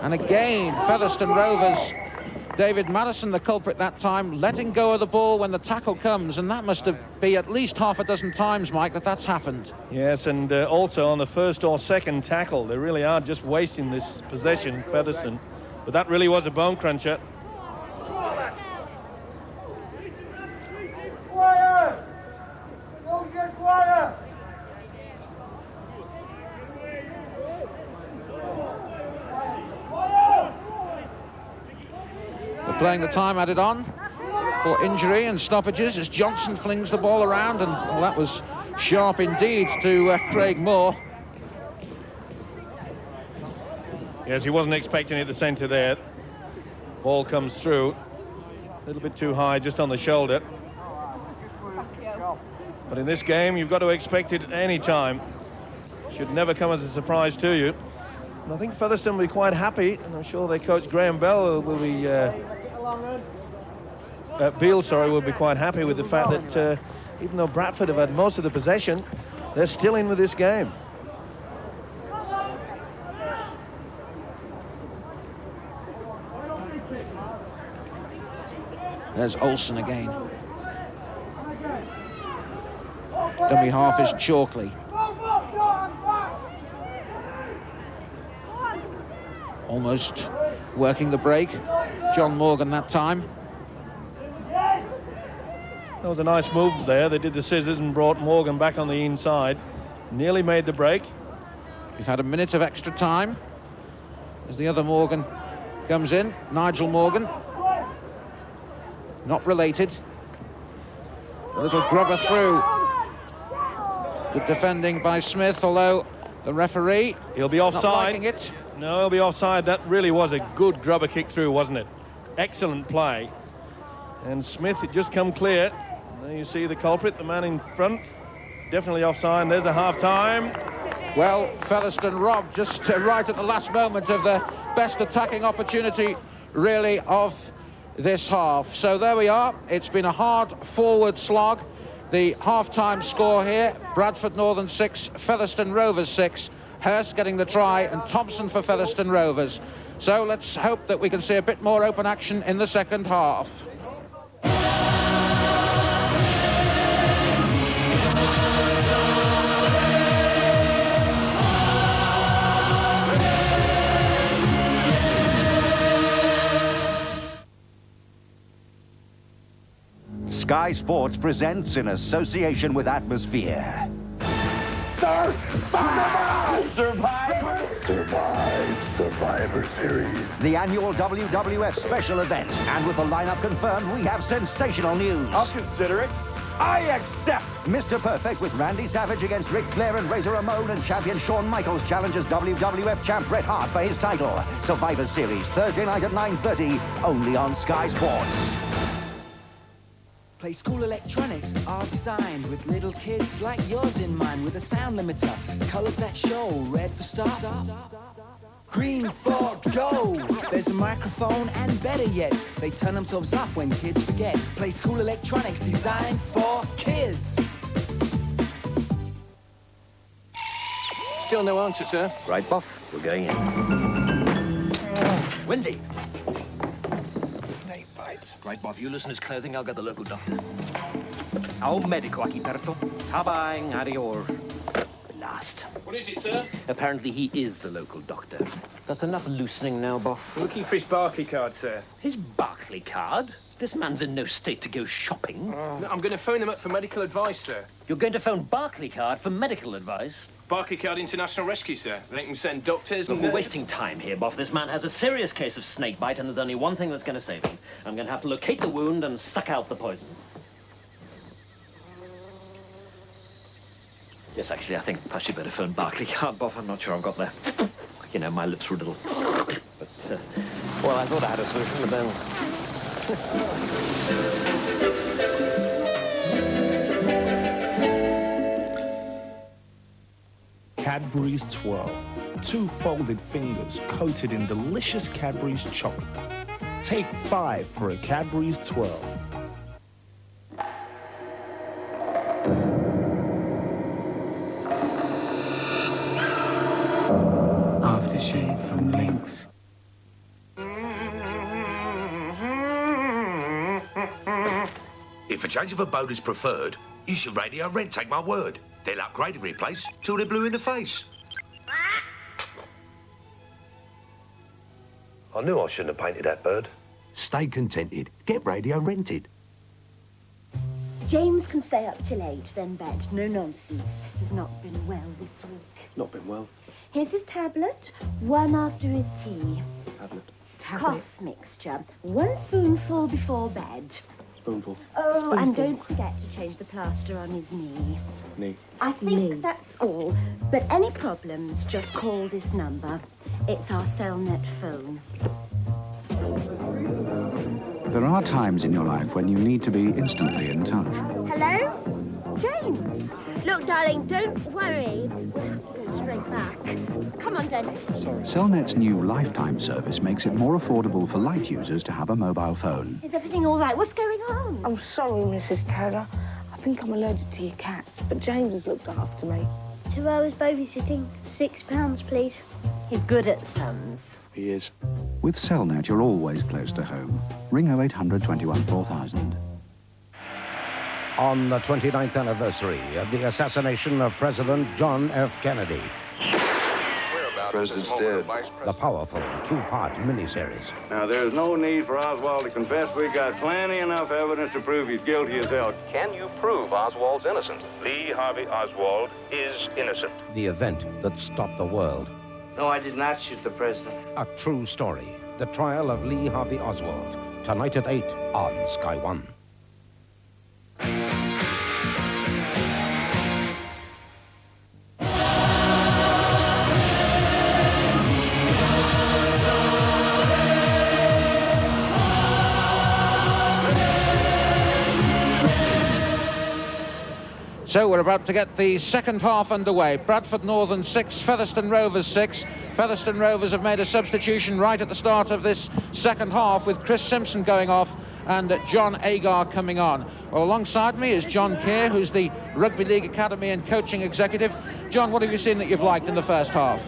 And again, Featherstone Rovers, David Madison, the culprit that time, letting go of the ball when the tackle comes, and that must be at least half a dozen times, Mike, that's happened. Yes, and also on the first or second tackle, they really are just wasting this possession, Featherstone. But that really was a bone cruncher. Playing the time added on for injury and stoppages as Johnson flings the ball around, and well, that was sharp indeed to Craig Moore. Yes, he wasn't expecting it at the centre there. Ball comes through a little bit too high, just on the shoulder. But in this game, you've got to expect it at any time. Should never come as a surprise to you. And I think Featherstone will be quite happy, and I'm sure their coach Graham Bell will be Beale, will be quite happy with the fact that even though Bradford have had most of the possession, they're still in with this game. There's Olsen again. Dummy half is Chalkley. Almost working the break. John Morgan that time. That was a nice move there. They did the scissors and brought Morgan back on the inside. Nearly made the break. We've had a minute of extra time as the other Morgan comes in. Nigel Morgan. Not related. A little grubber through. Good defending by Smith, although the referee... He'll be offside. Not liking it. No, he'll be offside. That really was a good grubber kick through, wasn't it? Excellent play. And Smith had just come clear. There you see the culprit, the man in front. Definitely offside. There's a half-time. Well, Featherstone robbed just right at the last moment of the best attacking opportunity, really, of this half. So there we are. It's been a hard forward slog. The half-time score here, Bradford Northern 6, Featherstone Rovers 6. Hurst getting the try, and Thompson for Featherstone Rovers. So let's hope that we can see a bit more open action in the second half. Sky Sports presents in association with Atmosphere Sir! Survivor Series. The annual WWF special event. And with the lineup confirmed, we have sensational news. I'll consider it. I accept! Mr. Perfect with Randy Savage against Ric Flair and Razor Ramon, and champion Shawn Michaels challenges WWF champ Bret Hart for his title. Survivor Series, Thursday night at 9:30, only on Sky Sports. Play School Electronics are designed with little kids like yours in mind, with a sound limiter, colours that show, red for start, green for go. There's a microphone, and better yet, they turn themselves off when kids forget. Play School Electronics, designed for kids. Still no answer, sir. Right, Buff, we're going in. Wendy. Snake bite. Right, Buff, you listen to his clothing, I'll get the local doctor. Al medico aquí, Perto. Habang arior. Last. What is it, sir? Apparently he is the local doctor. That's enough loosening now, Buff. Looking for his Barclay card, sir. His Barclay card? This man's in no state to go shopping. No, I'm going to phone him up for medical advice, sir. You're going to phone Barclay card for medical advice? Barclay card International Rescue, sir. They can send doctors Look, and... we're wasting time here, Buff. This man has a serious case of snake bite, and there's only one thing that's going to save him. I'm going to have to locate the wound and suck out the poison. Yes, actually, I think perhaps you better phone Barclay card, Buff. I'm not sure I've got there. You know, my lips were a little... But, well, I thought I had a solution, but then... Cadbury's Twirl. 2 folded fingers coated in delicious Cadbury's chocolate. Take 5 for a Cadbury's Twirl. Aftershave from Lynx. If a change of abode is preferred, you should radio rent, take my word. They'll upgrade every place till they're blue in the face. I knew I shouldn't have painted that bird. Stay contented. Get radio rented. James can stay up till 8, then bed. No nonsense. He's not been well this week. Not been well. Here's his tablet. 1 after his tea. Tablet. Cough mixture. 1 spoonful before bed. Spoonful. Oh, Spoonful. and don't forget to change the plaster on his knee. Knee. I think that's all. But any problems, just call this number. It's our Cellnet phone. There are times in your life when you need to be instantly in touch. Hello? James? Look, darling, don't worry. We'll have to go straight back. Come on, Dennis. Sorry. Cellnet's new lifetime service makes it more affordable for light users to have a mobile phone. Is everything all right? What's going on? I'm sorry, Mrs. Taylor. I think I'm allergic to your cats, but James has looked after me. 2 hours babysitting. £6, please. He's good at sums. He is. With Cellnet, you're always close to home. Ring 0800 21 4000. On the 29th anniversary of the assassination of President John F. Kennedy. President's dead. The powerful 2-part miniseries. Now, there's no need for Oswald to confess. We got plenty enough evidence to prove he's guilty as hell. Can you prove Oswald's innocent? Lee Harvey Oswald is innocent. The event that stopped the world. No, I did not shoot the president. A true story. The trial of Lee Harvey Oswald. Tonight at 8 on Sky One. So we're about to get the second half underway. Bradford Northern 6, Featherstone Rovers 6. Featherstone Rovers have made a substitution right at the start of this second half, with Chris Simpson going off and John Agar coming on. Well, alongside me is John Keir, who's the Rugby League Academy and coaching executive. John, what have you seen that you've liked in the first half?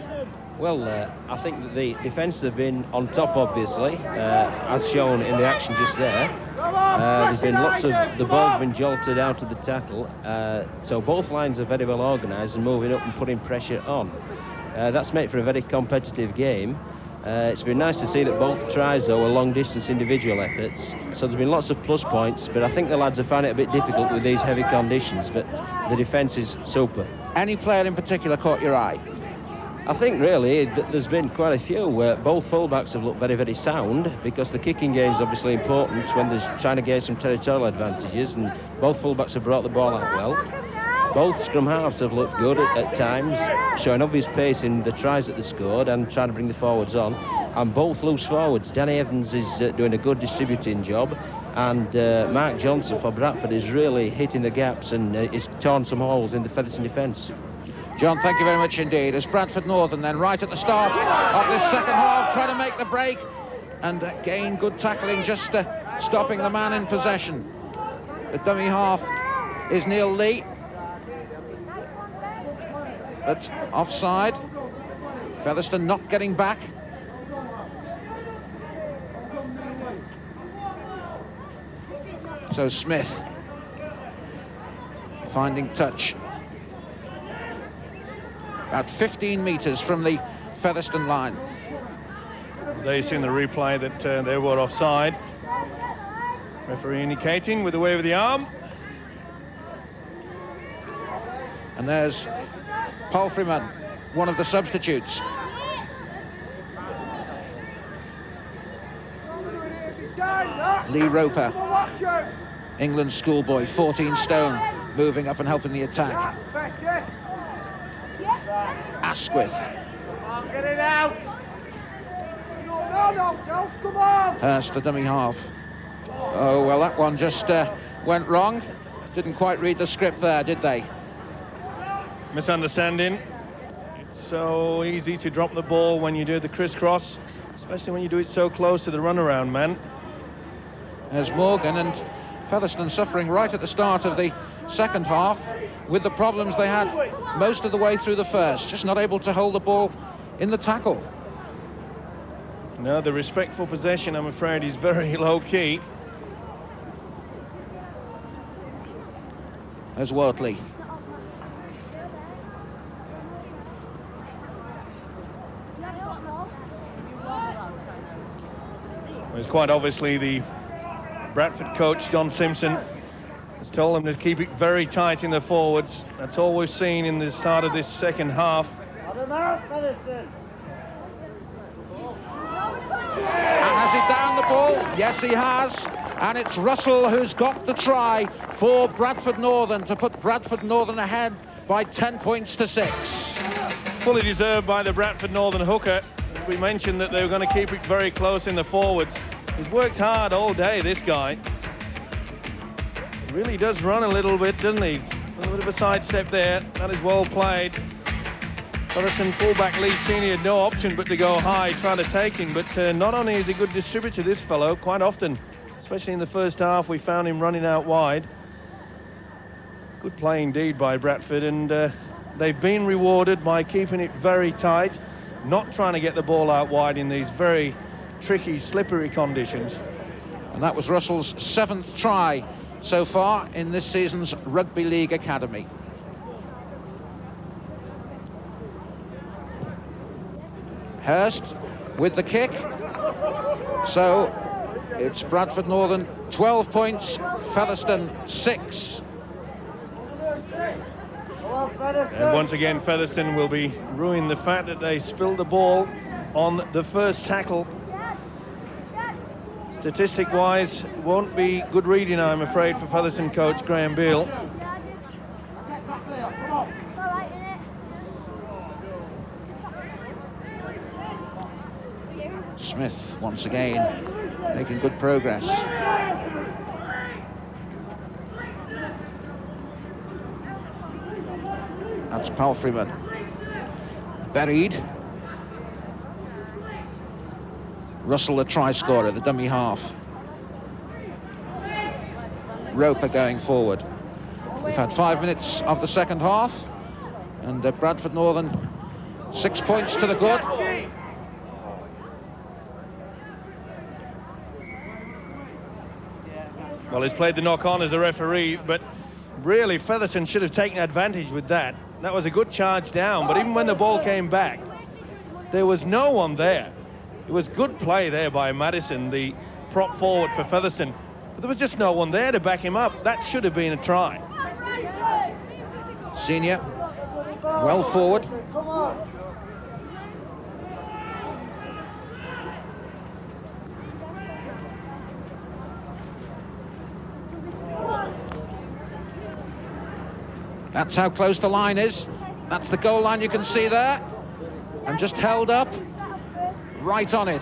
Well, I think that the defence have been on top, obviously, as shown in the action just there. There's been lots of the ball's been jolted out of the tackle, so both lines are very well organised and moving up and putting pressure on. That's made for a very competitive game. It's been nice to see that both tries, though, are long-distance individual efforts, so there's been lots of plus points, but I think the lads have found it a bit difficult with these heavy conditions, but the defence is super. Any player in particular caught your eye? I think really there's been quite a few where both fullbacks have looked very, very sound, because the kicking game is obviously important when they're trying to gain some territorial advantages, and both fullbacks have brought the ball out well. Both scrum halves have looked good at times, showing obvious pace in the tries that they scored and trying to bring the forwards on. And both loose forwards, Danny Evans is doing a good distributing job, and Mark Johnson for Bradford is really hitting the gaps and is torn some holes in the Featherstone defence. John, thank you very much indeed. As Bradford Northern then right at the start of this second half, trying to make the break, and again good tackling, just stopping the man in possession. The dummy half is Neil Lee, but offside. Featherstone not getting back. So Smith finding touch. About 15 metres from the Featherstone line. They've seen the replay that they were offside. Referee indicating with a wave of the arm. And there's Palfreyman, one of the substitutes. Lee Roper, England's schoolboy, 14 stone, moving up and helping the attack. Asquith. Get it out! No, come on! Hurst, the dummy half. Oh, well, that one just went wrong. Didn't quite read the script there, did they? Misunderstanding. It's so easy to drop the ball when you do the crisscross, especially when you do it so close to the runaround man. There's Morgan, and Featherstone suffering right at the start of the second half with the problems they had most of the way through the first, just not able to hold the ball in the tackle. No, the respectful possession, I'm afraid, is very low-key. There's Wortley. It's quite obviously the Bradford coach, John Simpson, has told them to keep it very tight in the forwards. That's all we've seen in the start of this second half. And has he down the ball? Yes, he has. And it's Russell who's got the try for Bradford Northern to put Bradford Northern ahead by 10 points to 6. Fully deserved by the Bradford Northern hooker. As we mentioned that they were going to keep it very close in the forwards. He's worked hard all day, this guy. He really does run a little bit, doesn't he? A little bit of a sidestep there. That is well played. Featherstone fullback Lee Senior had no option but to go high, trying to take him. But not only is he a good distributor, this fellow, quite often, especially in the first half, we found him running out wide. Good play indeed by Bradford, and they've been rewarded by keeping it very tight, not trying to get the ball out wide in these very tricky, slippery conditions. And that was Russell's 7th try so far in this season's Rugby League Academy. Hurst with the kick. So it's Bradford Northern 12 points, Featherstone 6. And once again, Featherstone will be ruining the fact that they spilled the ball on the first tackle. Statistic-wise, won't be good reading, I'm afraid, for Featherstone coach Graham Beale. Smith, once again, making good progress. That's Palfreyman. Buried. Russell, the try scorer, the dummy half. Roper going forward. We've had 5 minutes of the second half, and Bradford Northern 6 points to the good. Well, he's played the knock-on as a referee, but really Featherstone should have taken advantage with that. That was a good charge down, but even when the ball came back, there was no one there. It was good play there by Madison, the prop forward for Featherstone, but there was just no one there to back him up. That should have been a try. Senior well forward. That's how close the line is. That's the goal line you can see there. And just held up, right on it.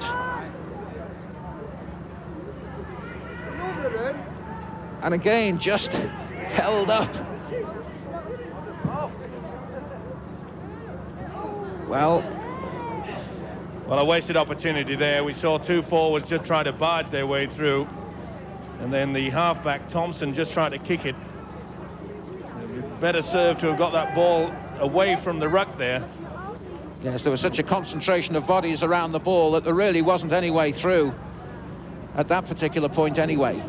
And again, just held up. Well, a wasted opportunity there. We saw two forwards just try to barge their way through. And then the halfback, Thompson, just tried to kick it. Better served to have got that ball away from the ruck there. Yes, there was such a concentration of bodies around the ball that there really wasn't any way through at that particular point anyway.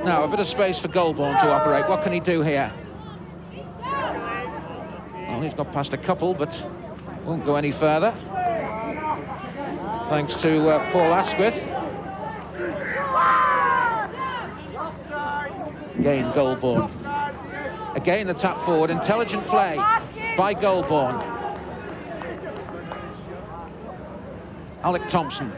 Now, a bit of space for Goulbourne to operate. What can he do here? Well, he's got past a couple, but won't go any further. Thanks to Paul Asquith. Again, Goulbourne. Again, the tap forward. Intelligent play by Goulbourne. Alec Thompson.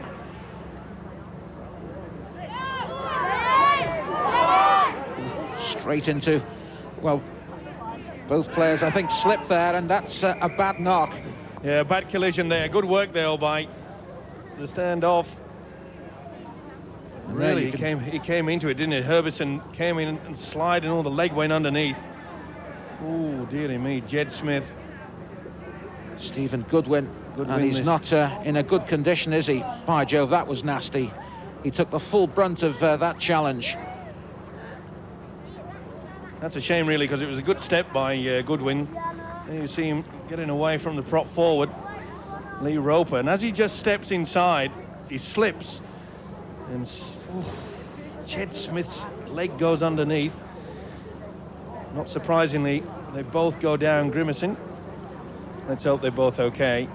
Straight into, well, both players, I think, slipped there, and that's a bad knock. Yeah, bad collision there. Good work there by the standoff. Really, he came into it, didn't it? Herbison came in and sliding, all the leg went underneath. Oh, dearie me, Jed Smith. Stephen Goodwin, and he's not in a good condition, is he? By Jove, that was nasty. He took the full brunt of that challenge. That's a shame, really, because it was a good step by Goodwin. There you see him getting away from the prop forward, Lee Roper. And as he just steps inside, he slips. And Jed Smith's leg goes underneath. Not surprisingly, they both go down grimacing. Let's hope they're both okay.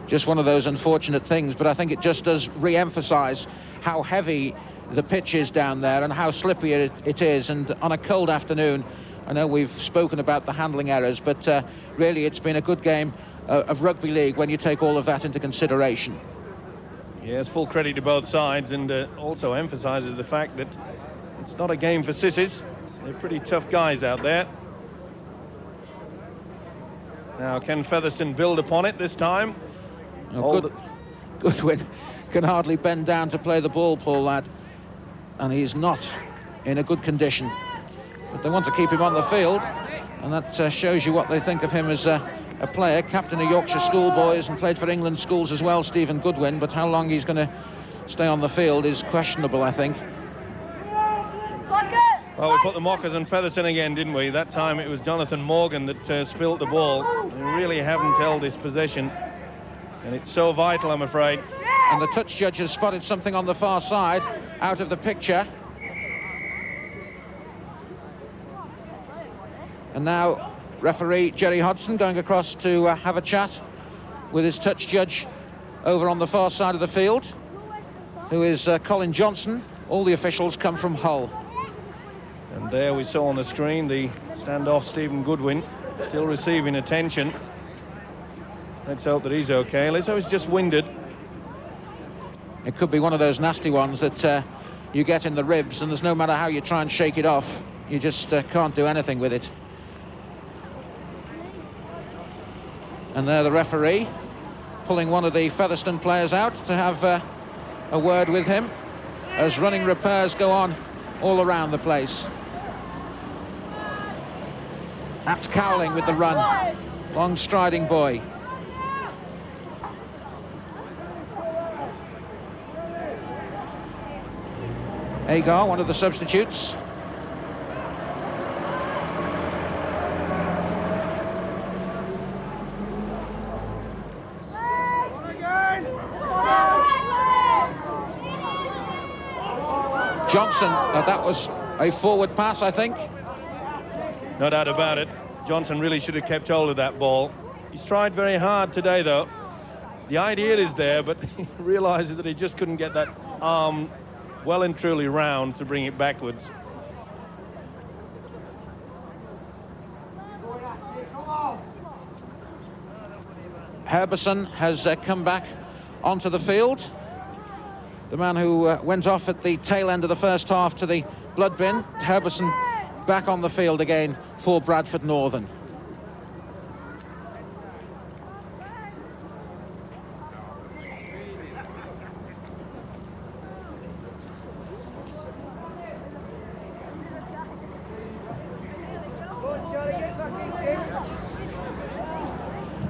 Just one of those unfortunate things, but I think it just does re-emphasize how heavy the pitch is down there and how slippery it is. And on a cold afternoon, I know we've spoken about the handling errors, but really it's been a good game of rugby league when you take all of that into consideration. Yes, full credit to both sides, and also emphasises the fact that it's not a game for sissies. They're pretty tough guys out there. Now, can Featherstone build upon it this time? Oh, Goodwin can hardly bend down to play the ball, poor lad. And he's not in a good condition. But they want to keep him on the field, and that shows you what they think of him as a player. Captain of Yorkshire Schoolboys and played for England schools as well, Stephen Goodwin, but how long he's going to stay on the field is questionable, I think. Well, we put the mockers on Featherstone again, didn't we? That time it was Jonathan Morgan that spilt the ball. They really haven't held this possession, and it's so vital, I'm afraid. And the touch judge has spotted something on the far side, out of the picture. And now referee Jerry Hodgson going across to have a chat with his touch judge over on the far side of the field, who is Colin Johnson. All the officials come from Hull. And there we saw on the screen the standoff Stephen Goodwin still receiving attention. Let's hope that he's okay. Let's hope he's just winded. It could be one of those nasty ones that you get in the ribs, and there's no matter how you try and shake it off, you just can't do anything with it. And there the referee pulling one of the Featherstone players out to have a word with him as running repairs go on all around the place. That's Cowling with the run. Long striding boy. Agar, one of the substitutes. Johnson, that was a forward pass, I think. No doubt about it. Johnson really should have kept hold of that ball. He's tried very hard today, though. The idea is there, but he realises that he just couldn't get that arm well and truly round to bring it backwards. Herberson has come back onto the field. The man who went off at the tail end of the first half to the blood bin. Herberson back on the field again for Bradford Northern.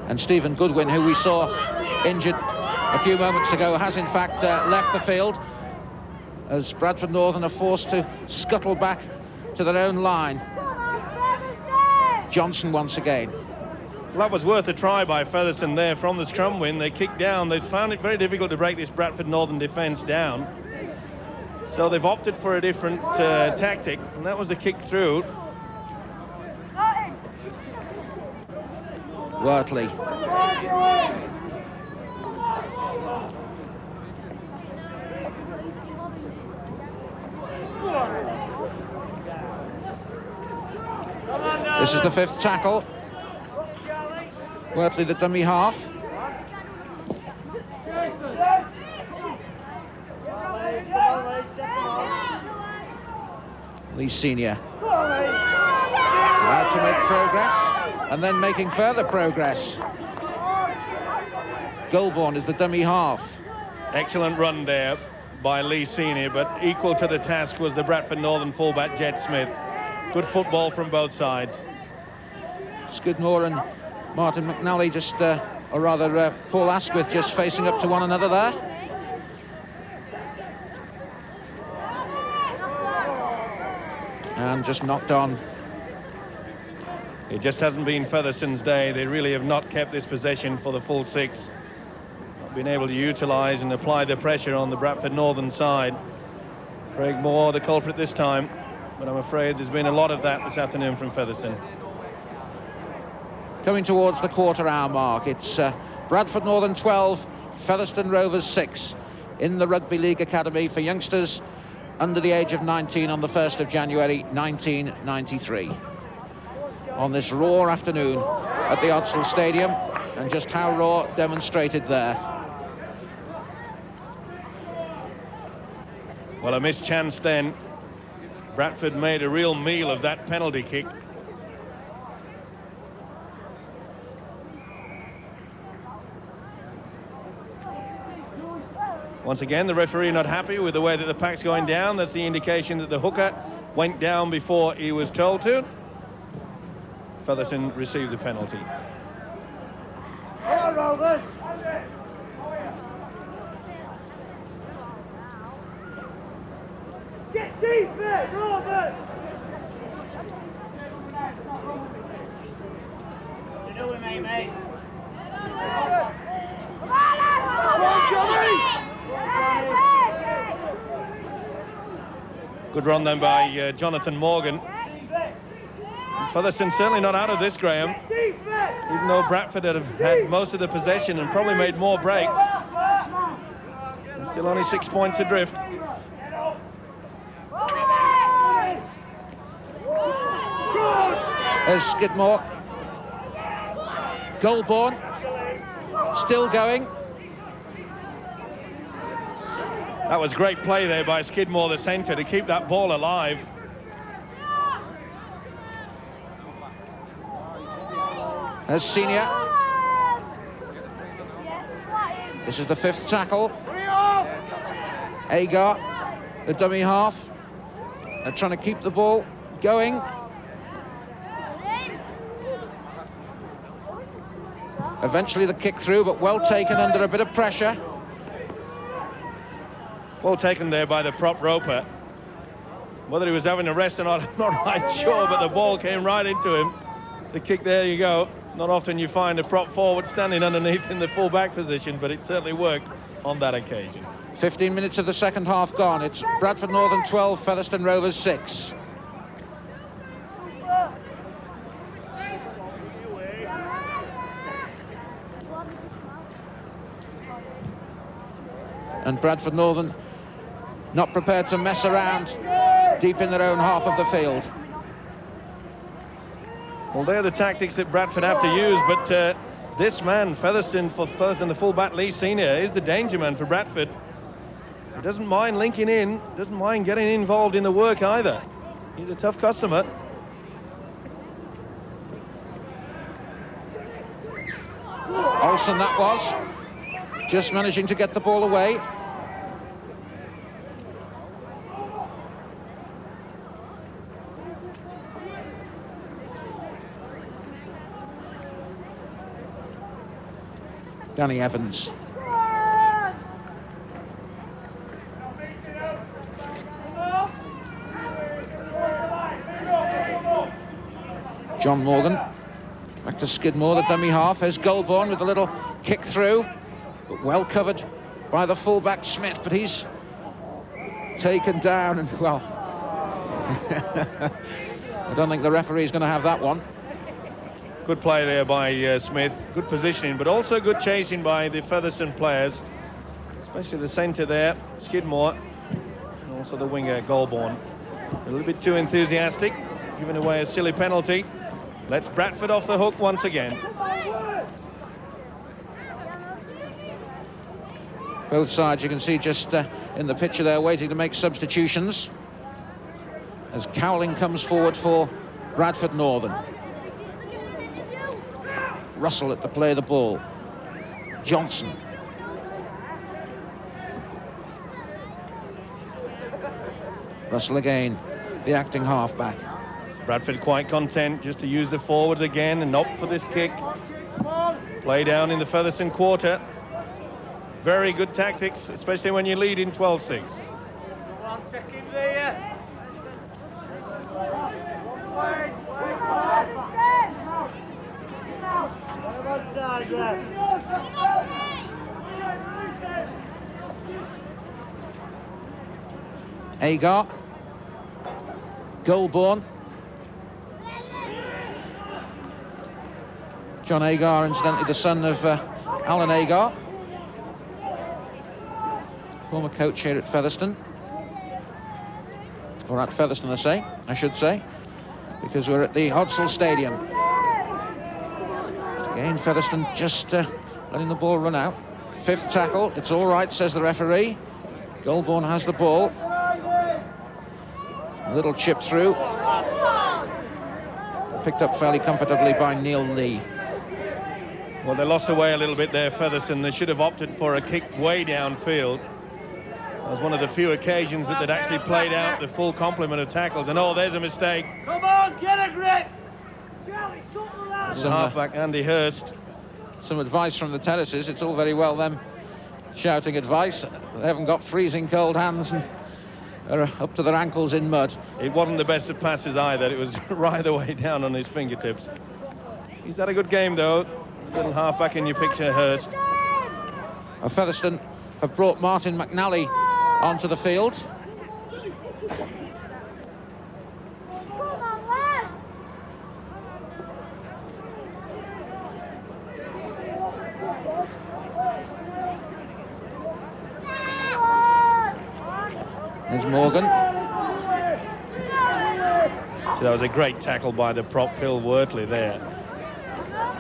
And Stephen Goodwin, who we saw injured a few moments ago, has in fact left the field as Bradford Northern are forced to scuttle back to their own line. Johnson once again. Well, that was worth a try by Featherstone there from the scrum win. They kicked down. They found it very difficult to break this Bradford Northern defence down. So they've opted for a different tactic, and that was a kick through. Wortley. This is the fifth tackle. Wortley, the dummy half. Lee Senior. About to make progress, and then making further progress. Goulbourne is the dummy half. Excellent run there by Lee Senior, but equal to the task was the Bradford Northern fullback Jet Smith. Good football from both sides. Skidmore and Martin McNally just, or rather Paul Asquith just facing up to one another there. And just knocked on. It just hasn't been Featherstone's day. They really have not kept this possession for the full six. Not been able to utilise and apply the pressure on the Bradford Northern side. Craig Moore, the culprit this time, but I'm afraid there's been a lot of that this afternoon from Featherstone. Coming towards the quarter-hour mark, it's Bradford Northern 12, Featherstone Rovers 6 in the Rugby League Academy for youngsters under the age of 19 on the 1st of January 1993. On this raw afternoon at the Odsal Stadium, and just how raw demonstrated there. Well, a missed chance then. Bradford made a real meal of that penalty kick. Once again, the referee not happy with the way that the pack's going down. That's the indication that the hooker went down before he was told to. Featherstone received the penalty. Get deep there, Rovers! You know him, mate. Good run then by Jonathan Morgan. Featherstone certainly not out of this, Graham. Even though Bradford have had most of the possession and probably made more breaks. They're still only 6 points adrift. There's Skidmore. Goulbourne still going. That was great play there by Skidmore, the centre, to keep that ball alive. As Senior. This is the fifth tackle. Agar, the dummy half. They're trying to keep the ball going. Eventually the kick through, but well taken under a bit of pressure. Well taken there by the prop roper. Whether he was having a rest or not, I'm not right sure, but the ball came right into him. The kick, there you go. Not often you find a prop forward standing underneath in the full-back position, but it certainly worked on that occasion. 15 minutes of the second half gone. It's Bradford Northern 12, Featherstone Rovers 6. And Bradford Northern not prepared to mess around deep in their own half of the field. Well, they're the tactics that Bradford have to use, but this man, Featherstone, the full-back Lee Senior, is the danger man for Bradford. He doesn't mind linking in, doesn't mind getting involved in the work either. He's a tough customer. Olsen that was, just managing to get the ball away. Danny Evans. John Morgan. Back to Skidmore, the dummy half. Here's Goulbourne with a little kick through, but well covered by the fullback Smith, but he's taken down, and well, I don't think the referee's going to have that one. Good play there by Smith, good positioning, but also good chasing by the Featherstone players, especially the centre there, Skidmore, and also the winger, Goulbourne. A little bit too enthusiastic, giving away a silly penalty. Let's Bradford off the hook once again. Both sides, you can see just in the picture there, waiting to make substitutions as Cowling comes forward for Bradford Northern. Russell at the play of the ball. Johnson. Russell again, the acting halfback. Bradford quite content just to use the forwards again and opt for this kick. Play down in the Featherstone quarter. Very good tactics, especially when you lead in 12-6. Agar. Goulbourne. John Agar, incidentally the son of Alan Agar, former coach here at Featherstone. Or at Featherstone, I should say, because we're at the Hodsall Stadium. Again, Featherstone just letting the ball run out. Fifth tackle, it's all right, says the referee. Goulbourne has the ball. A little chip through. Picked up fairly comfortably by Neil Lee. Well, they lost away a little bit there, Featherstone. They should have opted for a kick way downfield. It was one of the few occasions that they'd actually played out the full complement of tackles. And oh, there's a mistake. Come on, get a grip! Halfback Andy Hurst. Some advice from the terraces. It's all very well them shouting advice. They haven't got freezing cold hands and are up to their ankles in mud. It wasn't the best of passes either. It was right the way down on his fingertips. He's had a good game, though. Little halfback in your picture, Hurst. Featherstone have brought Martin McNally onto the field. There's Morgan. So that was a great tackle by the prop Phil Wortley there.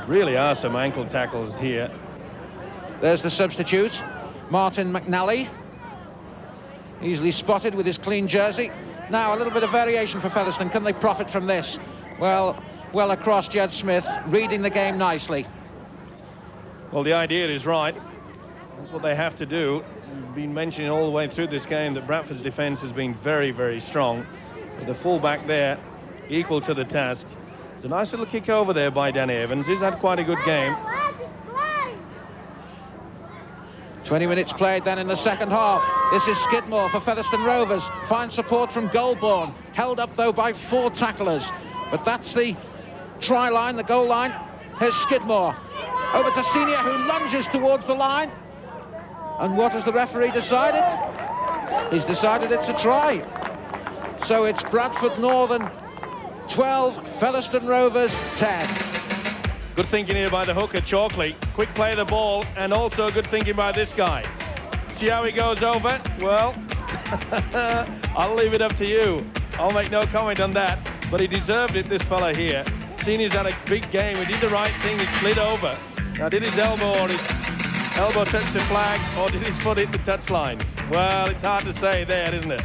Really are some ankle tackles here. There's the substitute, Martin McNally. Easily spotted with his clean jersey. Now a little bit of variation for Featherstone. Can they profit from this? Well well across Jed Smith, reading the game nicely. Well, the idea is right. That's what they have to do. We've been mentioning all the way through this game that Bradford's defence has been very, very strong. With the full-back there, equal to the task. It's a nice little kick over there by Danny Evans. He's had quite a good game. 20 minutes played then in the second half. This is Skidmore for Featherstone Rovers. Fine support from Goulbourne. Held up, though, by 4 tacklers. But that's the try line, the goal line. Here's Skidmore. Over to Senior, who lunges towards the line. And what has the referee decided? He's decided it's a try. So it's Bradford Northern 12, Featherstone Rovers 10. Good thinking here by the hooker, Chalkley. Quick play of the ball, and also good thinking by this guy. see how he goes over? Well, I'll leave it up to you. I'll make no comment on that. But he deserved it, this fella here. Senior's had a big game. He did the right thing. He slid over. Now, did his elbow touch the flag, or did his foot hit the touchline? Well, it's hard to say there, isn't it?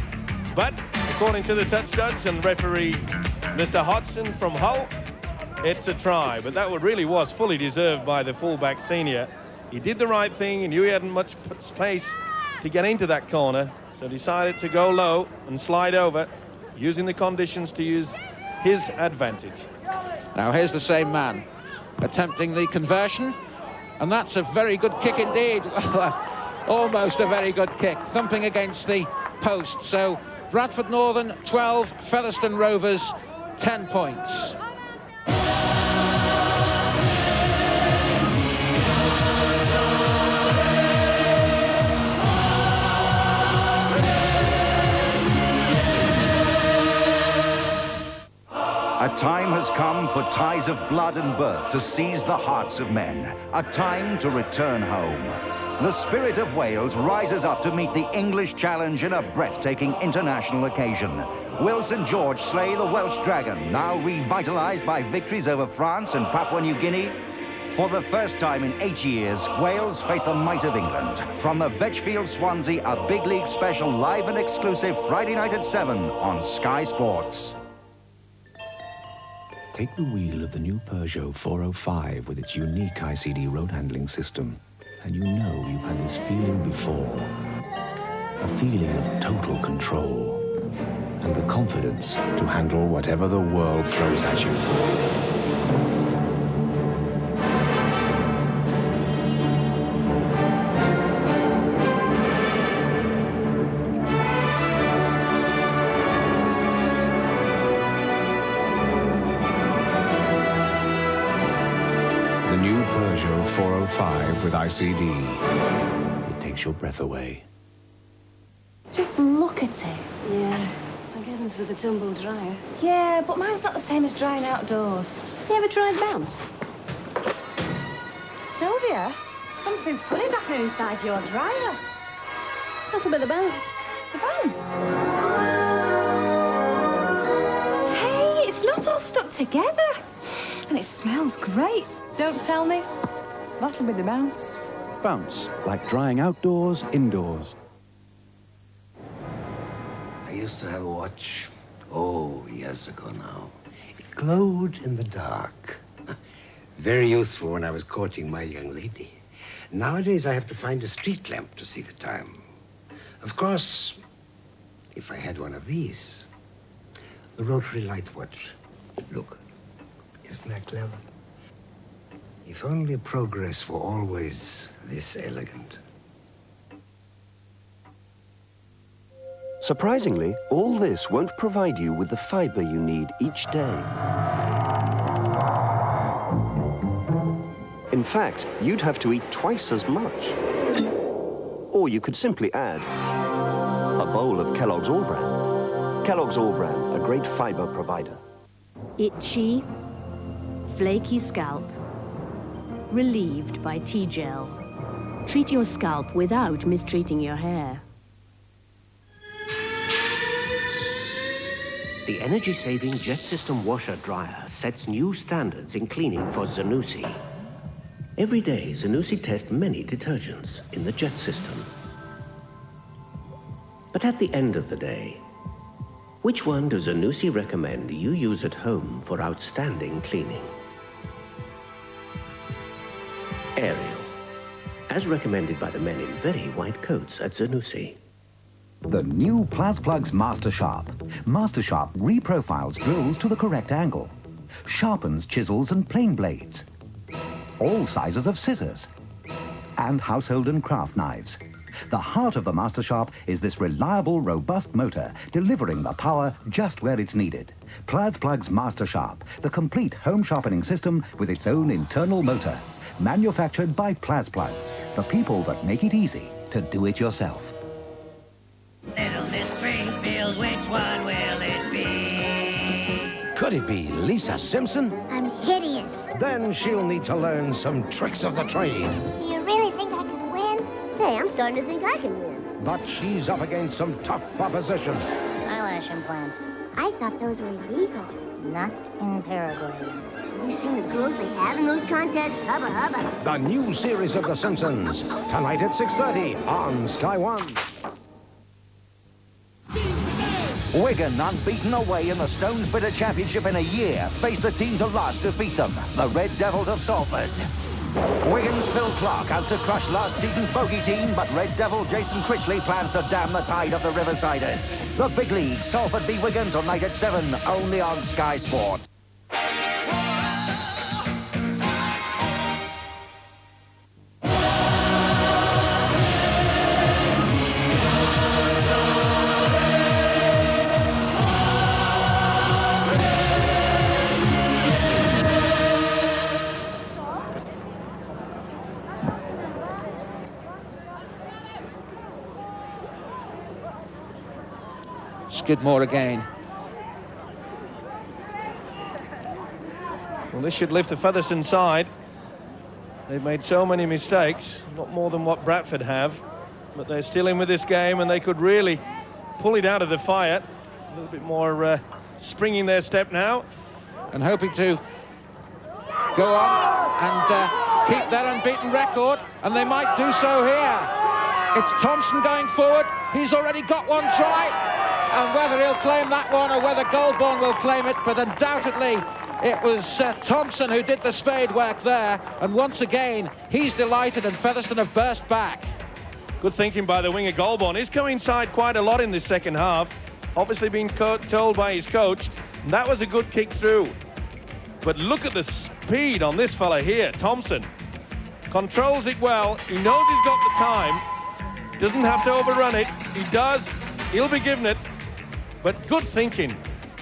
But according to the touch judge and referee, Mr. Hodgson from Hull, it's a try. But that really was fully deserved by the fullback senior. He did the right thing. He knew he hadn't much space to get into that corner, so decided to go low and slide over, using the conditions to use his advantage. Now here's the same man attempting the conversion, and that's a very good kick indeed. Almost a very good kick, thumping against the post. So Bradford Northern 12, Featherstone Rovers 10 points. A time has come for ties of blood and birth to seize the hearts of men. A time to return home. The spirit of Wales rises up to meet the English challenge in a breathtaking international occasion. Will St George slay the Welsh Dragon, now revitalised by victories over France and Papua New Guinea? For the first time in 8 years, Wales face the might of England. From the Vetchfield Swansea, a big league special live and exclusive Friday night at 7 on Sky Sports. Take the wheel of the new Peugeot 405 with its unique ICD road handling system, and you know you've had this feeling before. A feeling of total control and the confidence to handle whatever the world throws at you. The new Peugeot 405 with ICD. It takes your breath away. Just look at it. Yeah. Thank heavens for the tumble dryer. Yeah, but mine's not the same as drying outdoors. You ever tried bounce? Sylvia, something funny's happening inside your dryer. That'll be the bounce. The bounce? Hey, it's not all stuck together. And it smells great. Don't tell me. That'll be the bounce. Bounce, like drying outdoors, indoors. I used to have a watch, years ago now. It glowed in the dark. Very useful when I was courting my young lady. Nowadays, I have to find a street lamp to see the time. Of course, if I had one of these, the rotary light watch. Look, isn't that clever? If only progress were always this elegant. Surprisingly, all this won't provide you with the fiber you need each day. In fact, you'd have to eat twice as much. Or you could simply add a bowl of Kellogg's All Bran. Kellogg's All Bran, a great fiber provider. Itchy, flaky scalp, relieved by T-Gel. Treat your scalp without mistreating your hair. The energy-saving jet system washer-dryer sets new standards in cleaning for Zanussi. Every day, Zanussi tests many detergents in the jet system. But at the end of the day, which one does Zanussi recommend you use at home for outstanding cleaning? Ariel, as recommended by the men in very white coats at Zanussi. The new Plasplug's Master Sharp. Master Sharp reprofiles drills to the correct angle. Sharpens chisels and plane blades. All sizes of scissors. And household and craft knives. The heart of the Master Sharp is this reliable, robust motor, delivering the power just where it's needed. Plasplug's Master Sharp, the complete home sharpening system with its own internal motor. Manufactured by Plasplugs, the people that make it easy to do it yourself. Little Miss Springfield, which one will it be? Could it be Lisa Simpson? I'm hideous. Then she'll need to learn some tricks of the trade. Do you really think I can win? Hey, I'm starting to think I can win. But she's up against some tough opposition. Eyelash implants. I thought those were illegal. Not in Paraguay. Have you seen the girls they have in those contests? Hubba hubba. The new series of The Simpsons, tonight at 6:30 on Sky One. Wigan, unbeaten away in the Stones Bitter Championship in a year, face the team to last defeat them, the Red Devils of Salford. Wigan's Phil Clark out to crush last season's bogey team, but Red Devil Jason Critchley plans to dam the tide of the Riversiders. The big league, Salford v Wigan, tonight at 7, only on Sky Sport. Skidmore again. Well, this should lift the Featherstone side. They've made so many mistakes, not more than what Bradford have, but they're still in with this game, and they could really pull it out of the fire. A little bit more spring in their step now. And hoping to go on and keep that unbeaten record, and they might do so here. It's Thompson going forward. He's already got one try. And whether he'll claim that one or whether Goldborn will claim it, but undoubtedly it was Thompson who did the spade work there. And once again, he's delighted, and Featherstone have burst back. Good thinking by the winger Goldborn. He's come inside quite a lot in this second half, obviously being told by his coach, and that was a good kick through. But look at the speed on this fella here, Thompson. Controls it well. He knows he's got the time. Doesn't have to overrun it. He does. He'll be given it. But good thinking.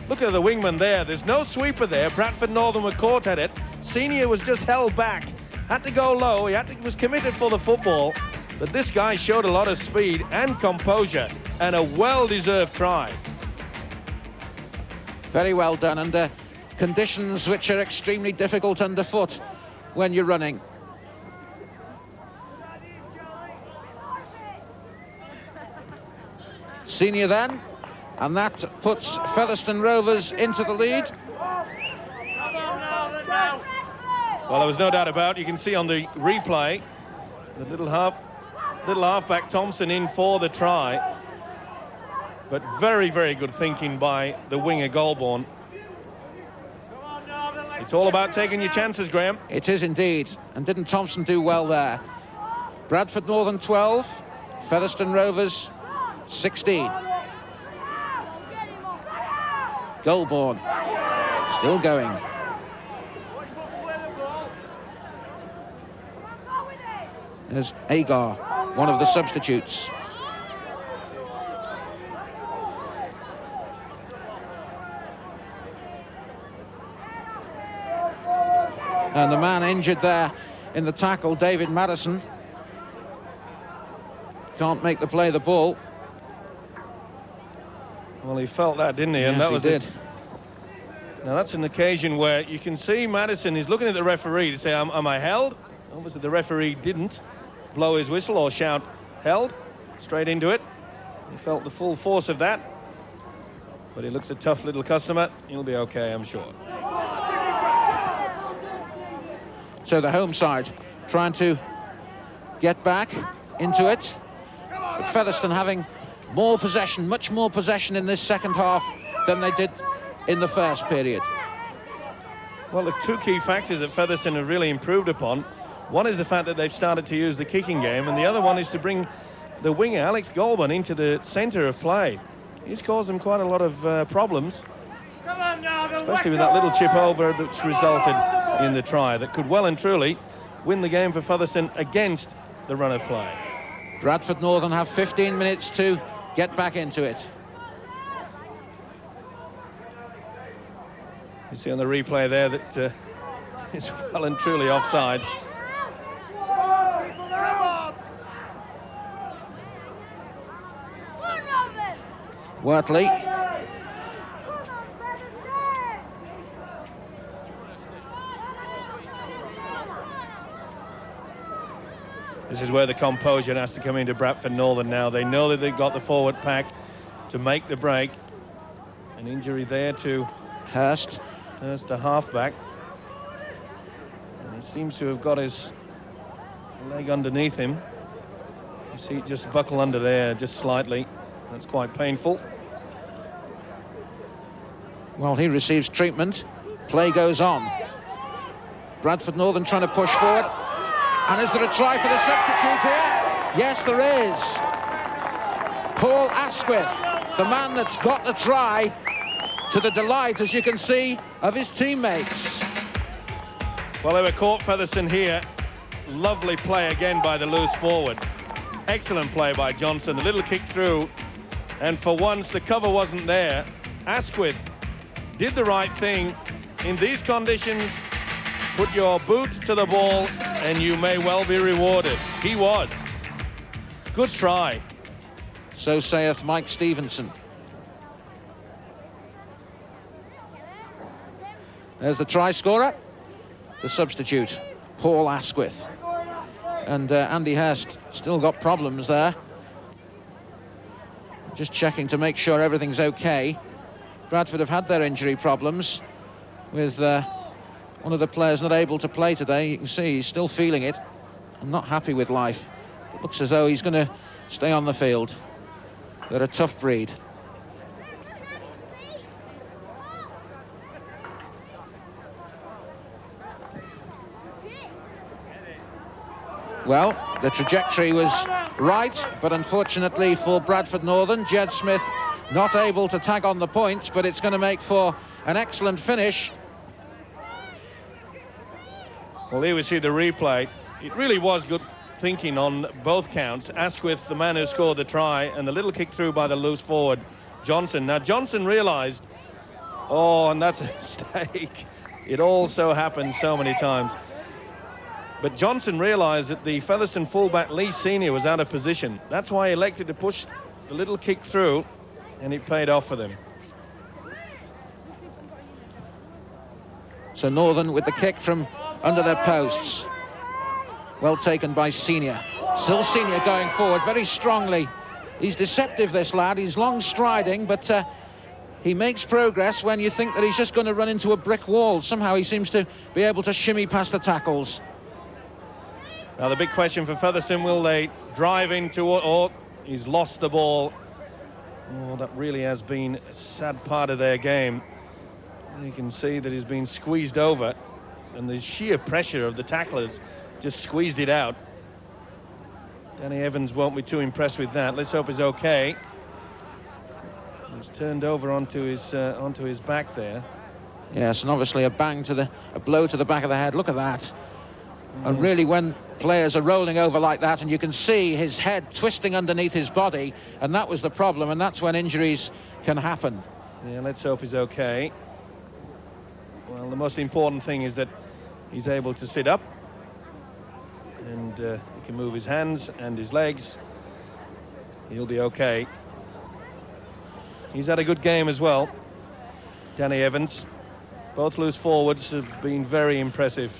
Look at the wingman there. There's no sweeper there. Bradford Northern were caught at it. Senior was just held back. Had to go low. He was committed for the football. But this guy showed a lot of speed and composure, and a well-deserved try. Very well done under conditions which are extremely difficult underfoot when you're running. Senior then, and that puts Featherstone Rovers into the lead. Well, there was no doubt about it. You can see on the replay the little halfback Thompson in for the try. But very, very good thinking by the winger Goldborn. It's all about taking your chances, Graham. It is indeed. And didn't Thompson do well there? Bradford Northern 12, Featherstone Rovers 16. Goldborn still going. There's Agar, one of the substitutes. And the man injured there in the tackle, David Madison, can't make the play the ball. Well, he felt that, didn't he? Yes, and that he was did. Now, that's an occasion where you can see Madison is looking at the referee to say, am I held? Obviously, the referee didn't blow his whistle or shout, held, straight into it. He felt the full force of that. But he looks a tough little customer. He'll be okay, I'm sure. So the home side trying to get back into it. But Featherstone having more possession, much more possession in this second half than they did in the first period. Well, the two key factors that Featherstone have really improved upon, one is the fact that they've started to use the kicking game, and the other one is to bring the winger, Alex Goldborn, into the centre of play. He's caused them quite a lot of problems, especially with that little chip over that's resulted in the try that could well and truly win the game for Featherstone against the run of play. Bradford Northern have 15 minutes to get back into it. You see on the replay there that it's well and truly offside. Wortley. This is where the composure has to come into Bradford Northern now. They know that they've got the forward pack to make the break. An injury there to Hurst, the halfback. And he seems to have got his leg underneath him. You see it just buckle under there just slightly. That's quite painful. Well, he receives treatment. Play goes on. Bradford Northern trying to push forward. And is there a try for the substitute here? Yes, there is. Paul Asquith, the man that's got the try, to the delight, as you can see, of his teammates. Well, they were caught, Featherstone, here. Lovely play again by the loose forward. Excellent play by Johnson. A little kick through. And for once, the cover wasn't there. Asquith did the right thing. In these conditions, put your boot to the ball and you may well be rewarded. He was. Good try. So saith Mike Stevenson. There's the try scorer, the substitute, Paul Asquith. And Andy Hurst still got problems there. Just checking to make sure everything's okay. Bradford have had their injury problems with one of the players not able to play today. You can see he's still feeling it and not happy with life. It looks as though he's going to stay on the field. They're a tough breed. Well, the trajectory was right, but unfortunately for Bradford Northern, Jed Smith not able to tag on the point, but it's going to make for an excellent finish. Well, here we see the replay. It really was good thinking on both counts. Asquith, the man who scored the try, and the little kick through by the loose forward, Johnson. Now, Johnson realised, oh, and that's a mistake. It all so happens so many times. But Johnson realised that the Featherstone fullback Lee Senior was out of position. That's why he elected to push the little kick through, and it paid off for them. So Northern with the kick from under their posts. Well taken by Senior. Still Senior going forward very strongly. He's deceptive, this lad. He's long striding, but he makes progress when you think that he's just going to run into a brick wall. Somehow he seems to be able to shimmy past the tackles. Now the big question for Featherstone, will they drive into it? Oh, he's lost the ball. Oh, that really has been a sad part of their game. You can see that he's been squeezed over, and the sheer pressure of the tacklers just squeezed it out. Danny Evans won't be too impressed with that. Let's hope he's okay. He's turned over onto his back there. Yes, and obviously a blow to the back of the head. Look at that. And really, when players are rolling over like that, and you can see his head twisting underneath his body, and that was the problem, and that's when injuries can happen. Yeah, let's hope he's okay. Well, the most important thing is that he's able to sit up, and he can move his hands and his legs. He'll be okay. He's had a good game as well, Danny Evans. Both loose forwards have been very impressive.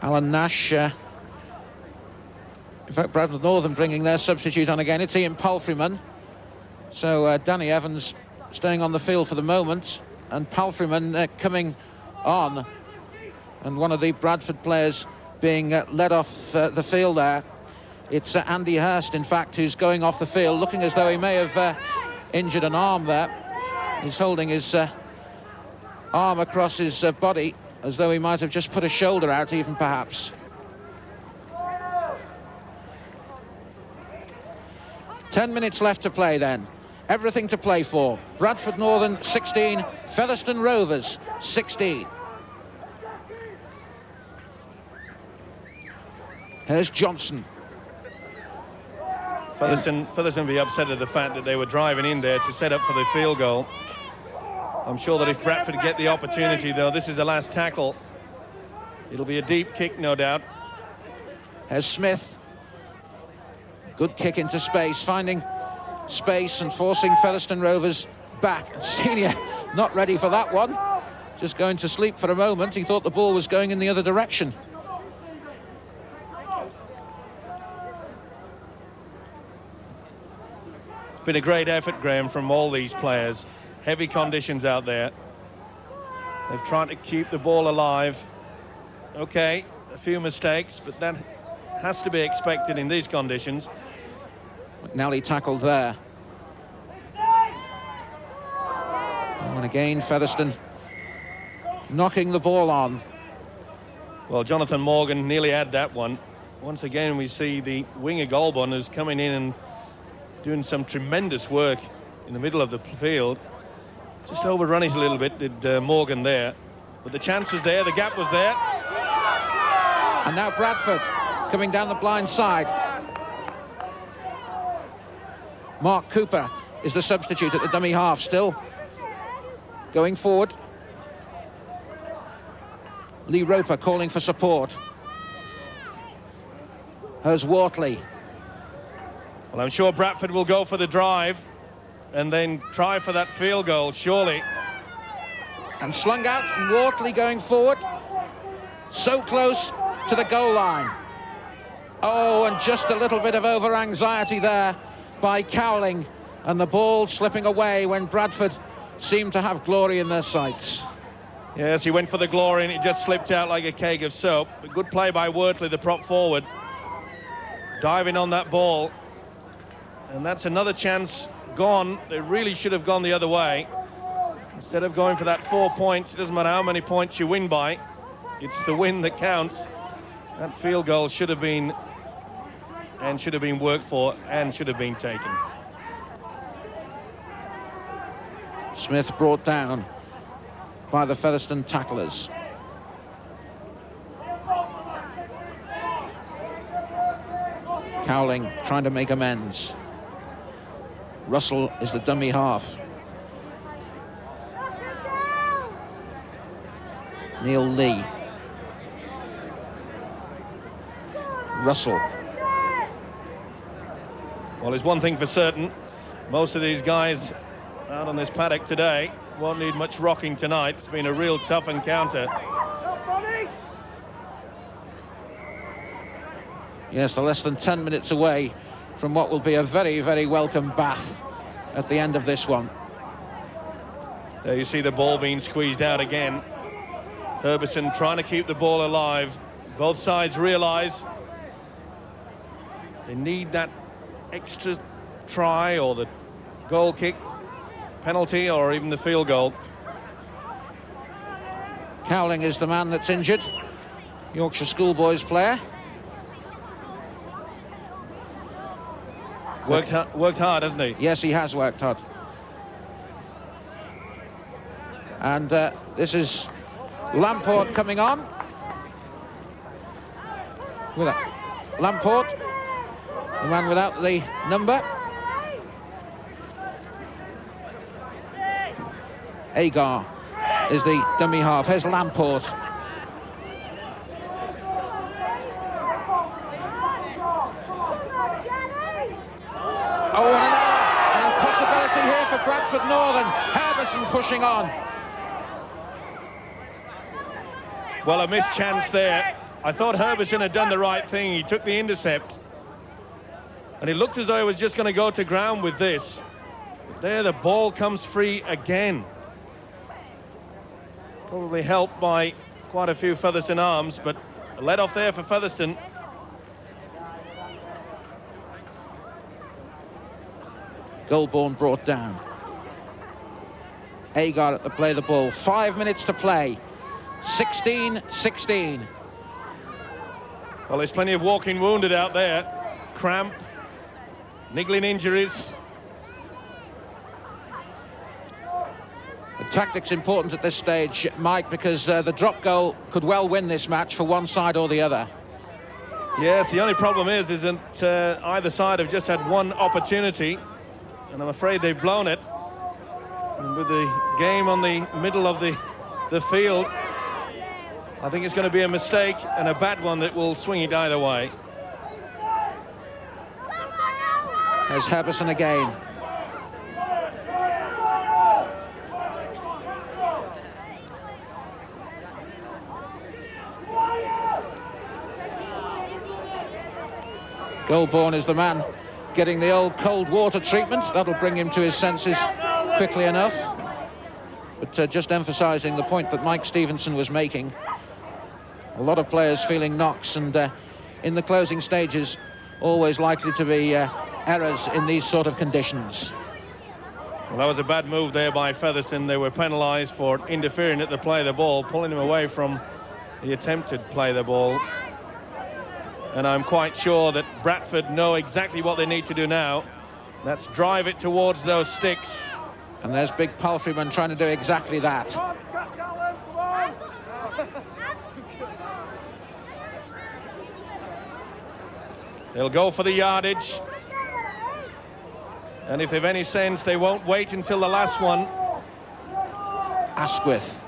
Alan Nash, in fact, Bradford Northern bringing their substitute on again. It's Ian Palfreyman. So Danny Evans staying on the field for the moment, and Palfreyman coming on, and one of the Bradford players being led off the field there. It's Andy Hurst, in fact, who's going off the field, looking as though he may have injured an arm there. He's holding his arm across his body, as though he might have just put a shoulder out, even perhaps. Ten minutes left to play then. Everything to play for. Bradford Northern 16, Featherstone Rovers 16. Here's Johnson. Featherstone be upset at the fact that they were driving in there to set up for the field goal. I'm sure that if Bradford get the opportunity, though, this is the last tackle. It'll be a deep kick, no doubt. Here's Smith. Good kick into space, finding space and forcing Featherstone Rovers back. Senior not ready for that one. Just going to sleep for a moment. He thought the ball was going in the other direction. Been a great effort, Graham, from all these players. Heavy conditions out there. They've tried to keep the ball alive. Okay, a few mistakes, but that has to be expected in these conditions. McNally tackled there. And again, Featherstone knocking the ball on. Well, Jonathan Morgan nearly had that one. Once again, we see the winger Golborn who's coming in and doing some tremendous work in the middle of the field. Just overrun it a little bit, did Morgan there. But the chance was there, the gap was there. And now Bradford coming down the blind side. Mark Cooper is the substitute at the dummy half, still going forward. Lee Roper calling for support. Here's Wortley. Well, I'm sure Bradford will go for the drive and then try for that field goal, surely. And slung out, and Wortley going forward. So close to the goal line. Oh, and just a little bit of over-anxiety there by Cowling, and the ball slipping away when Bradford seemed to have glory in their sights. Yes, he went for the glory and it just slipped out like a keg of soap. A good play by Wortley, the prop forward, diving on that ball. And that's another chance gone. They really should have gone the other way. Instead of going for that 4 points, it doesn't matter how many points you win by, it's the win that counts. That field goal should have been worked for and should have been taken. Smith brought down by the Featherstone tacklers. Cowling trying to make amends. Russell is the dummy half. Neil Lee. Russell. Well, there's one thing for certain. Most of these guys out on this paddock today won't need much rocking tonight. It's been a real tough encounter. Yes, they're less than 10 minutes away from what will be a very, very welcome bath at the end of this one. There you see the ball being squeezed out again. Herbison trying to keep the ball alive. Both sides realise they need that extra try or the goal kick, penalty, or even the field goal. Cowling is the man that's injured. Yorkshire Schoolboys player. Worked hard, hasn't he? Yes, he has worked hard. And this is Lamport coming on. With that, Lamport, the man without the number. Agar is the dummy half. Here's Lamport. Oh, and an impossibility here for Bradford Northern. Herbison pushing on. Well, a missed chance there. I thought Herbison had done the right thing. He took the intercept. And it looked as though he was just going to go to ground with this. But there, the ball comes free again. Probably helped by quite a few Featherstone arms, but a let off there for Featherstone. Goulbourne brought down. Agar at the play of the ball. 5 minutes to play. 16-16. Well, there's plenty of walking wounded out there. Cramp, niggling injuries. The tactics important at this stage, Mike, because the drop goal could well win this match for one side or the other. Yes, the only problem is that either side have just had one opportunity, and I'm afraid they've blown it. And with the game on the middle of the field, I think it's going to be a mistake and a bad one that will swing it either way. There's Herbison again. Goulbourne is the man getting the old cold water treatment. That'll bring him to his senses quickly enough. But just emphasising the point that Mike Stevenson was making. A lot of players feeling knocks, and in the closing stages, always likely to be errors in these sort of conditions. Well, that was a bad move there by Featherstone. They were penalised for interfering at the play of the ball, pulling him away from the attempted play of the ball. And I'm quite sure that Bradford know exactly what they need to do now. That's drive it towards those sticks. And there's big Palfreyman trying to do exactly that. They'll go for the yardage. And if they've any sense, they won't wait until the last one. Asquith.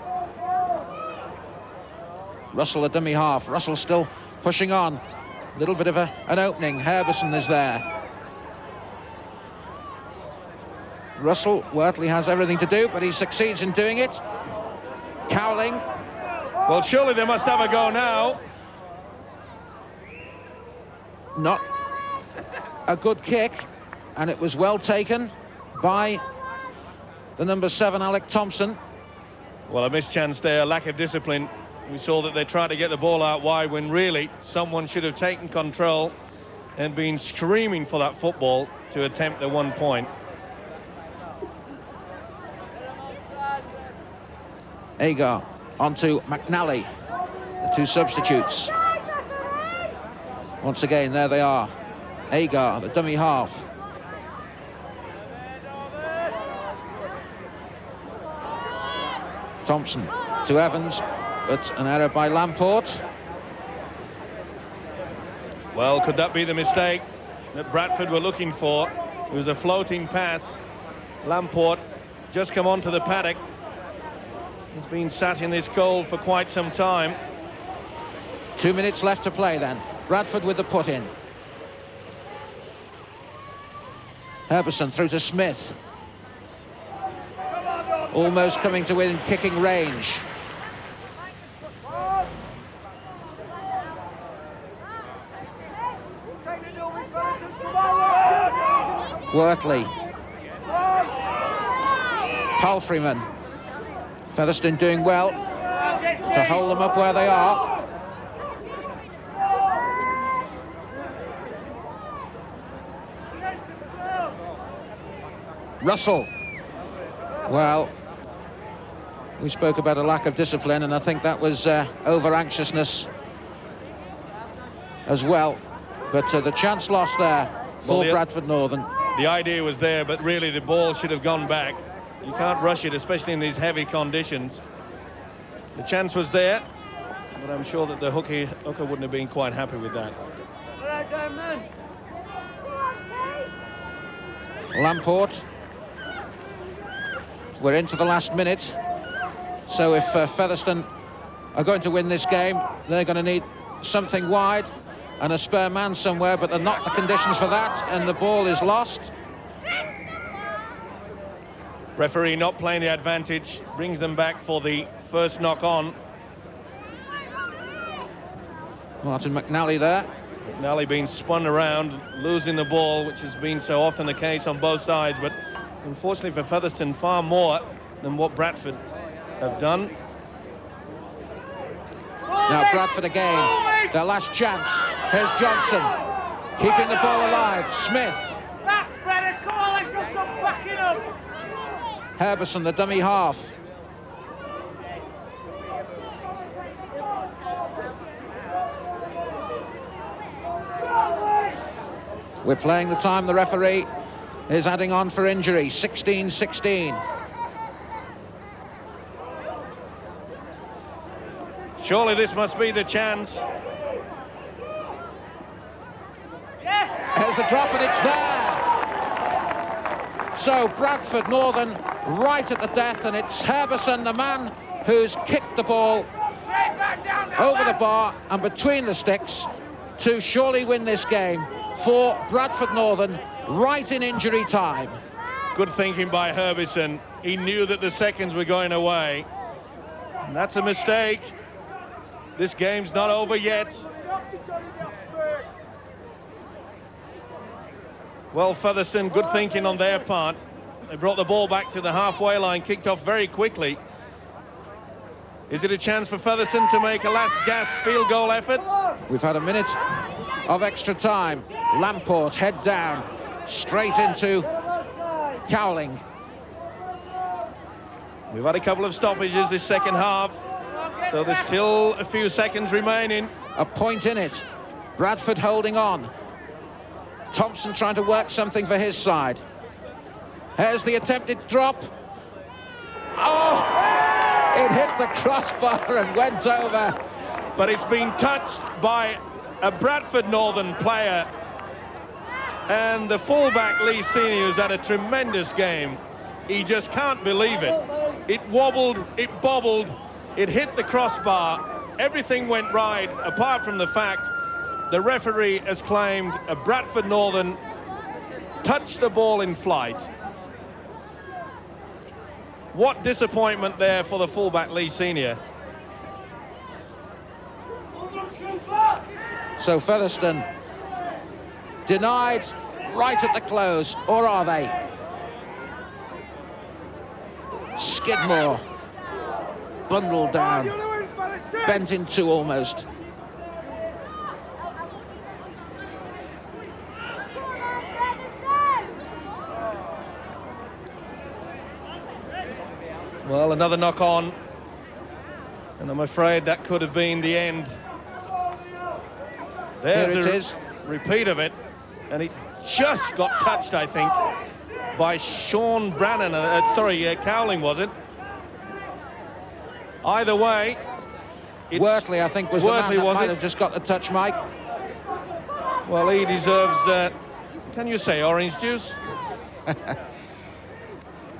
Russell, a dummy half. Russell still pushing on. A little bit of an opening. Herbison is there. Russell, Wortley has everything to do, but he succeeds in doing it. Cowling. Well, surely they must have a go now. Not a good kick, and it was well taken by the number 7, Alec Thompson. Well, a mischance there, lack of discipline. We saw that they tried to get the ball out wide when really someone should have taken control and been screaming for that football to attempt the 1 point. Agar onto McNally, the 2 substitutes. Once again, there they are. Agar, the dummy half. Thompson to Evans, but an error by Lamport. Well, could that be the mistake that Bradford were looking for? It was a floating pass. Lamport just come onto the paddock. He's been sat in this cold for quite some time. 2 minutes left to play then. Bradford with the put in. Herbison through to Smith. Almost coming to within kicking range. Wortley. Palfreyman. Featherstone doing well to hold them up where they are. Russell. Well, we spoke about a lack of discipline, and I think that was over-anxiousness as well. But the chance lost there for Bradford Northern. The idea was there, but really the ball should have gone back. You can't rush it, especially in these heavy conditions. The chance was there, but I'm sure that the hooker wouldn't have been quite happy with that. Lamport. We're into the last minute. So if Featherstone are going to win this game, they're going to need something wide and a spare man somewhere, but they're not the conditions for that, and the ball is lost. Referee not playing the advantage, brings them back for the first knock on. Martin McNally there. McNally being spun around, losing the ball, which has been so often the case on both sides, but unfortunately for Featherstone, far more than what Bradford have done. Now Bradford again, their last chance. Here's Johnson, keeping the ball alive. Smith. Herbison, the dummy half. We're playing the time. The referee is adding on for injury. 16-16. Surely this must be the chance. There's the drop, and it's there. So Bradford Northern right at the death, and it's Herbison, the man who's kicked the ball over the bar and between the sticks to surely win this game for Bradford Northern right in injury time. Good thinking by Herbison. He knew that the seconds were going away. And that's a mistake. This game's not over yet. Well, Featherstone, good thinking on their part. They brought the ball back to the halfway line, kicked off very quickly. Is it a chance for Featherstone to make a last-gasp field goal effort? We've had a minute of extra time. Lamport, head down, straight into Cowling. We've had a couple of stoppages this second half, so there's still a few seconds remaining. A point in it. Bradford holding on. Thompson trying to work something for his side. Here's the attempted drop. Oh! It hit the crossbar and went over. But it's been touched by a Bradford Northern player. And the fullback, Lee Senior, has had a tremendous game. He just can't believe it. It wobbled, it bobbled, it hit the crossbar. Everything went right, apart from the fact the referee has claimed a Bradford Northern touched the ball in flight. What disappointment there for the fullback, Lee Senior. So Featherstone denied right at the close, or are they? Skidmore bundled down, bent in two almost. Well, another knock on, and I'm afraid that could have been the end. There's Here it is. Repeat of it, and it just got touched, I think, by Sean Brannan. Cowling, was it? Either way, Wortley, I think, was the man that might have just got the touch, Mike. Well, he deserves, can you say orange juice?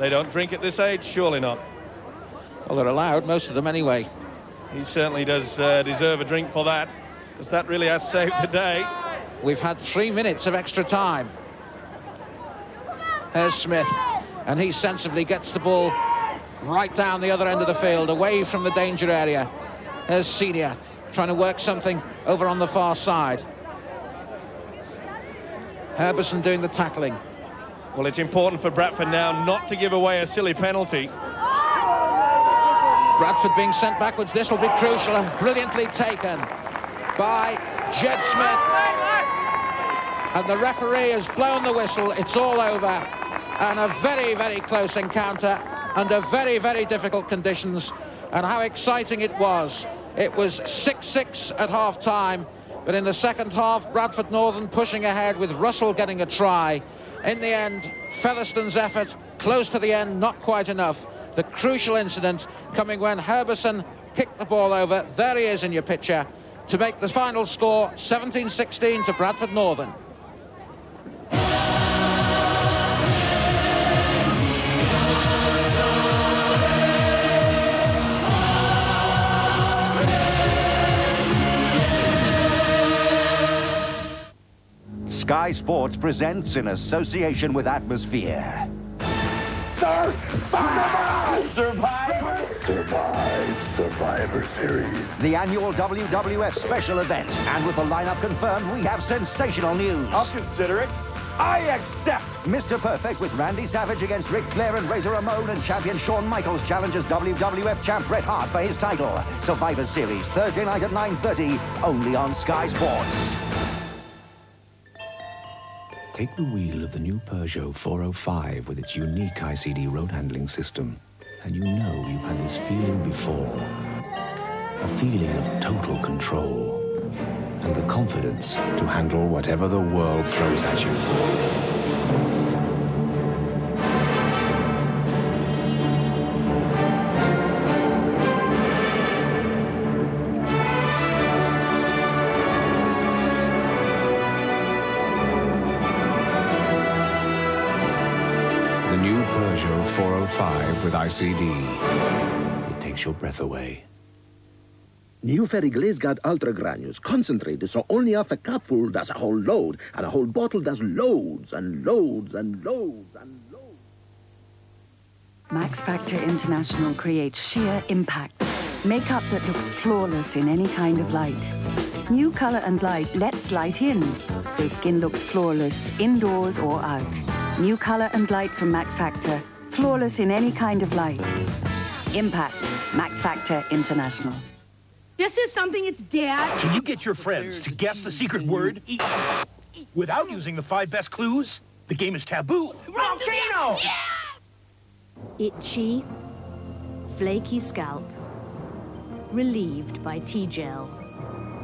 They don't drink at this age, surely not. Well, they're allowed, most of them anyway. He certainly does deserve a drink for that, because that really has saved the day. We've had 3 minutes of extra time. There's Smith, and he sensibly gets the ball right down the other end of the field, away from the danger area. There's Senior, trying to work something over on the far side. Herberson doing the tackling. Well, it's important for Bradford now not to give away a silly penalty. Bradford being sent backwards. This will be crucial and brilliantly taken by Jed Smith. And the referee has blown the whistle. It's all over. And a very, very close encounter under very, very difficult conditions. And how exciting it was. It was 6-6 at half-time. But in the second half, Bradford Northern pushing ahead with Russell getting a try. In the end, Featherstone's effort, close to the end, not quite enough. The crucial incident coming when Herberson kicked the ball over. There he is in your picture to make the final score 17-16 to Bradford Northern. Sky Sports presents in association with Atmosphere. Survivor Series. The annual WWF special event. And with the lineup confirmed, we have sensational news. I'll consider it. I accept. Mr. Perfect with Randy Savage against Ric Flair and Razor Ramon, and champion Shawn Michaels challenges WWF champ Bret Hart for his title. Survivor Series, Thursday night at 9:30, only on Sky Sports. Take the wheel of the new Peugeot 405 with its unique ICD road handling system, and you know you've had this feeling before. A feeling of total control and the confidence to handle whatever the world throws at you. The new Peugeot 405 with ICD. It takes your breath away. New Ferry Glaze Guard Ultra Granules, concentrated so only half a cupful does a whole load, and a whole bottle does loads and loads and loads and loads. Max Factor International creates sheer impact. Makeup that looks flawless in any kind of light. New Colour and Light lets light in, so skin looks flawless, indoors or out. New Colour and Light from Max Factor. Flawless in any kind of light. Impact. Max Factor International. This is something it's Dad. Can you get your friends to guess the secret word without using the 5 best clues? The game is taboo. Volcano! Yeah! Itchy, flaky scalp, relieved by T-Gel.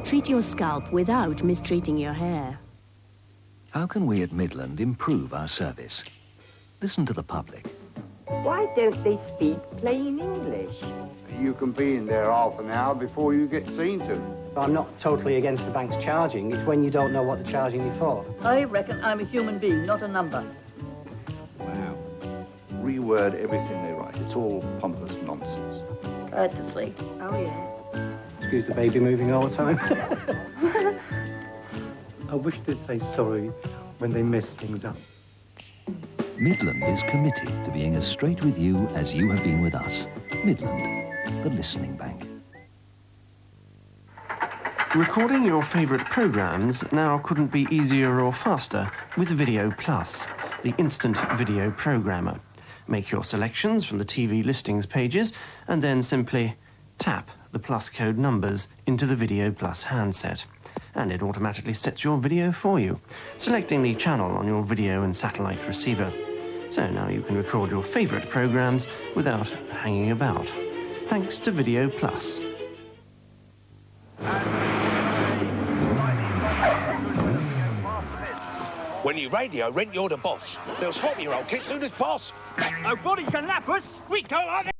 Treat your scalp without mistreating your hair. How can we at Midland improve our service? Listen to the public. Why don't they speak plain English? You can be in there half an hour before you get seen to. I'm not totally against the banks charging. It's when you don't know what they're charging you for. I reckon I'm a human being, not a number. Wow. Reword everything they write. It's all pompous nonsense. Courtesy. Oh, yeah. Excuse the baby moving all the time. I wish they'd say sorry when they mess things up. Midland is committed to being as straight with you as you have been with us. Midland, the listening bank. Recording your favourite programmes now couldn't be easier or faster with Video Plus, the instant video programmer. Make your selections from the TV listings pages and then simply tap the Plus code numbers into the Video Plus handset. And it automatically sets your video for you, selecting the channel on your video and satellite receiver. So now you can record your favourite programmes without hanging about. Thanks to Video Plus. When you radio, rent you're the boss. They'll swap your old kit soon as poss. Nobody can lap us. We go like that.